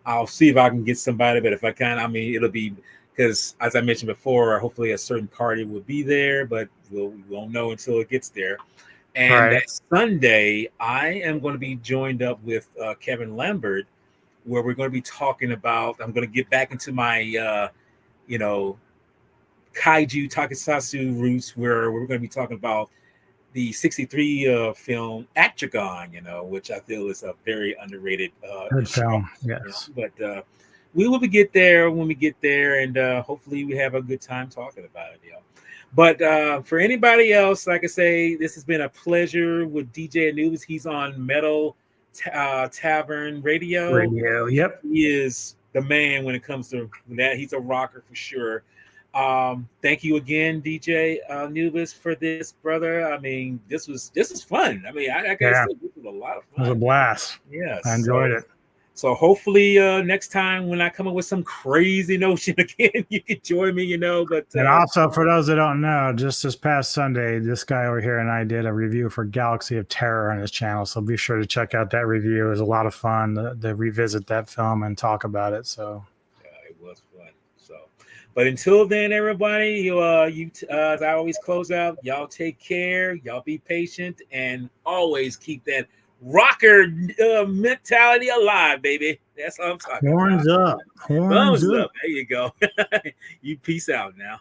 I'll see if I can get somebody, but if I can, I mean, it'll be, because as I mentioned before, hopefully a certain party will be there, but we won't know until it gets there. And Right. that Sunday, I am going to be joined up with Kevin Lambert, where we're going to be talking about. I'm going to get back into my, you know, kaiju tokusatsu roots, where we're going to be talking about the 63 film Actragon, which I feel is a very underrated Good show. film. Yes. But we will get there when we get there, and hopefully we have a good time talking about it. But for anybody else, like I say, this has been a pleasure with DJ Anubis. He's on Metal Tavern Radio. Radio. Yep. He is the man when it comes to that. He's a rocker for sure. Thank you again, DJ Nubis, for this, brother. I mean, this is fun. I mean, I gotta Yeah. say, this was a lot of It was a fun. blast. Yes. I enjoyed it. So hopefully next time when I come up with some crazy notion again, you can join me. But And also, for those that don't know, just this past Sunday, this guy over here and I did a review for Galaxy of Terror on his channel. So be sure to check out that review. It was a lot of fun to revisit that film and talk about it. So was fun. So, but until then, everybody, as I always close out, y'all take care, y'all be patient, and always keep that rocker mentality alive, baby. That's what I'm talking about. Horns up. Horns Thumbs up. up. There you go. You peace out now.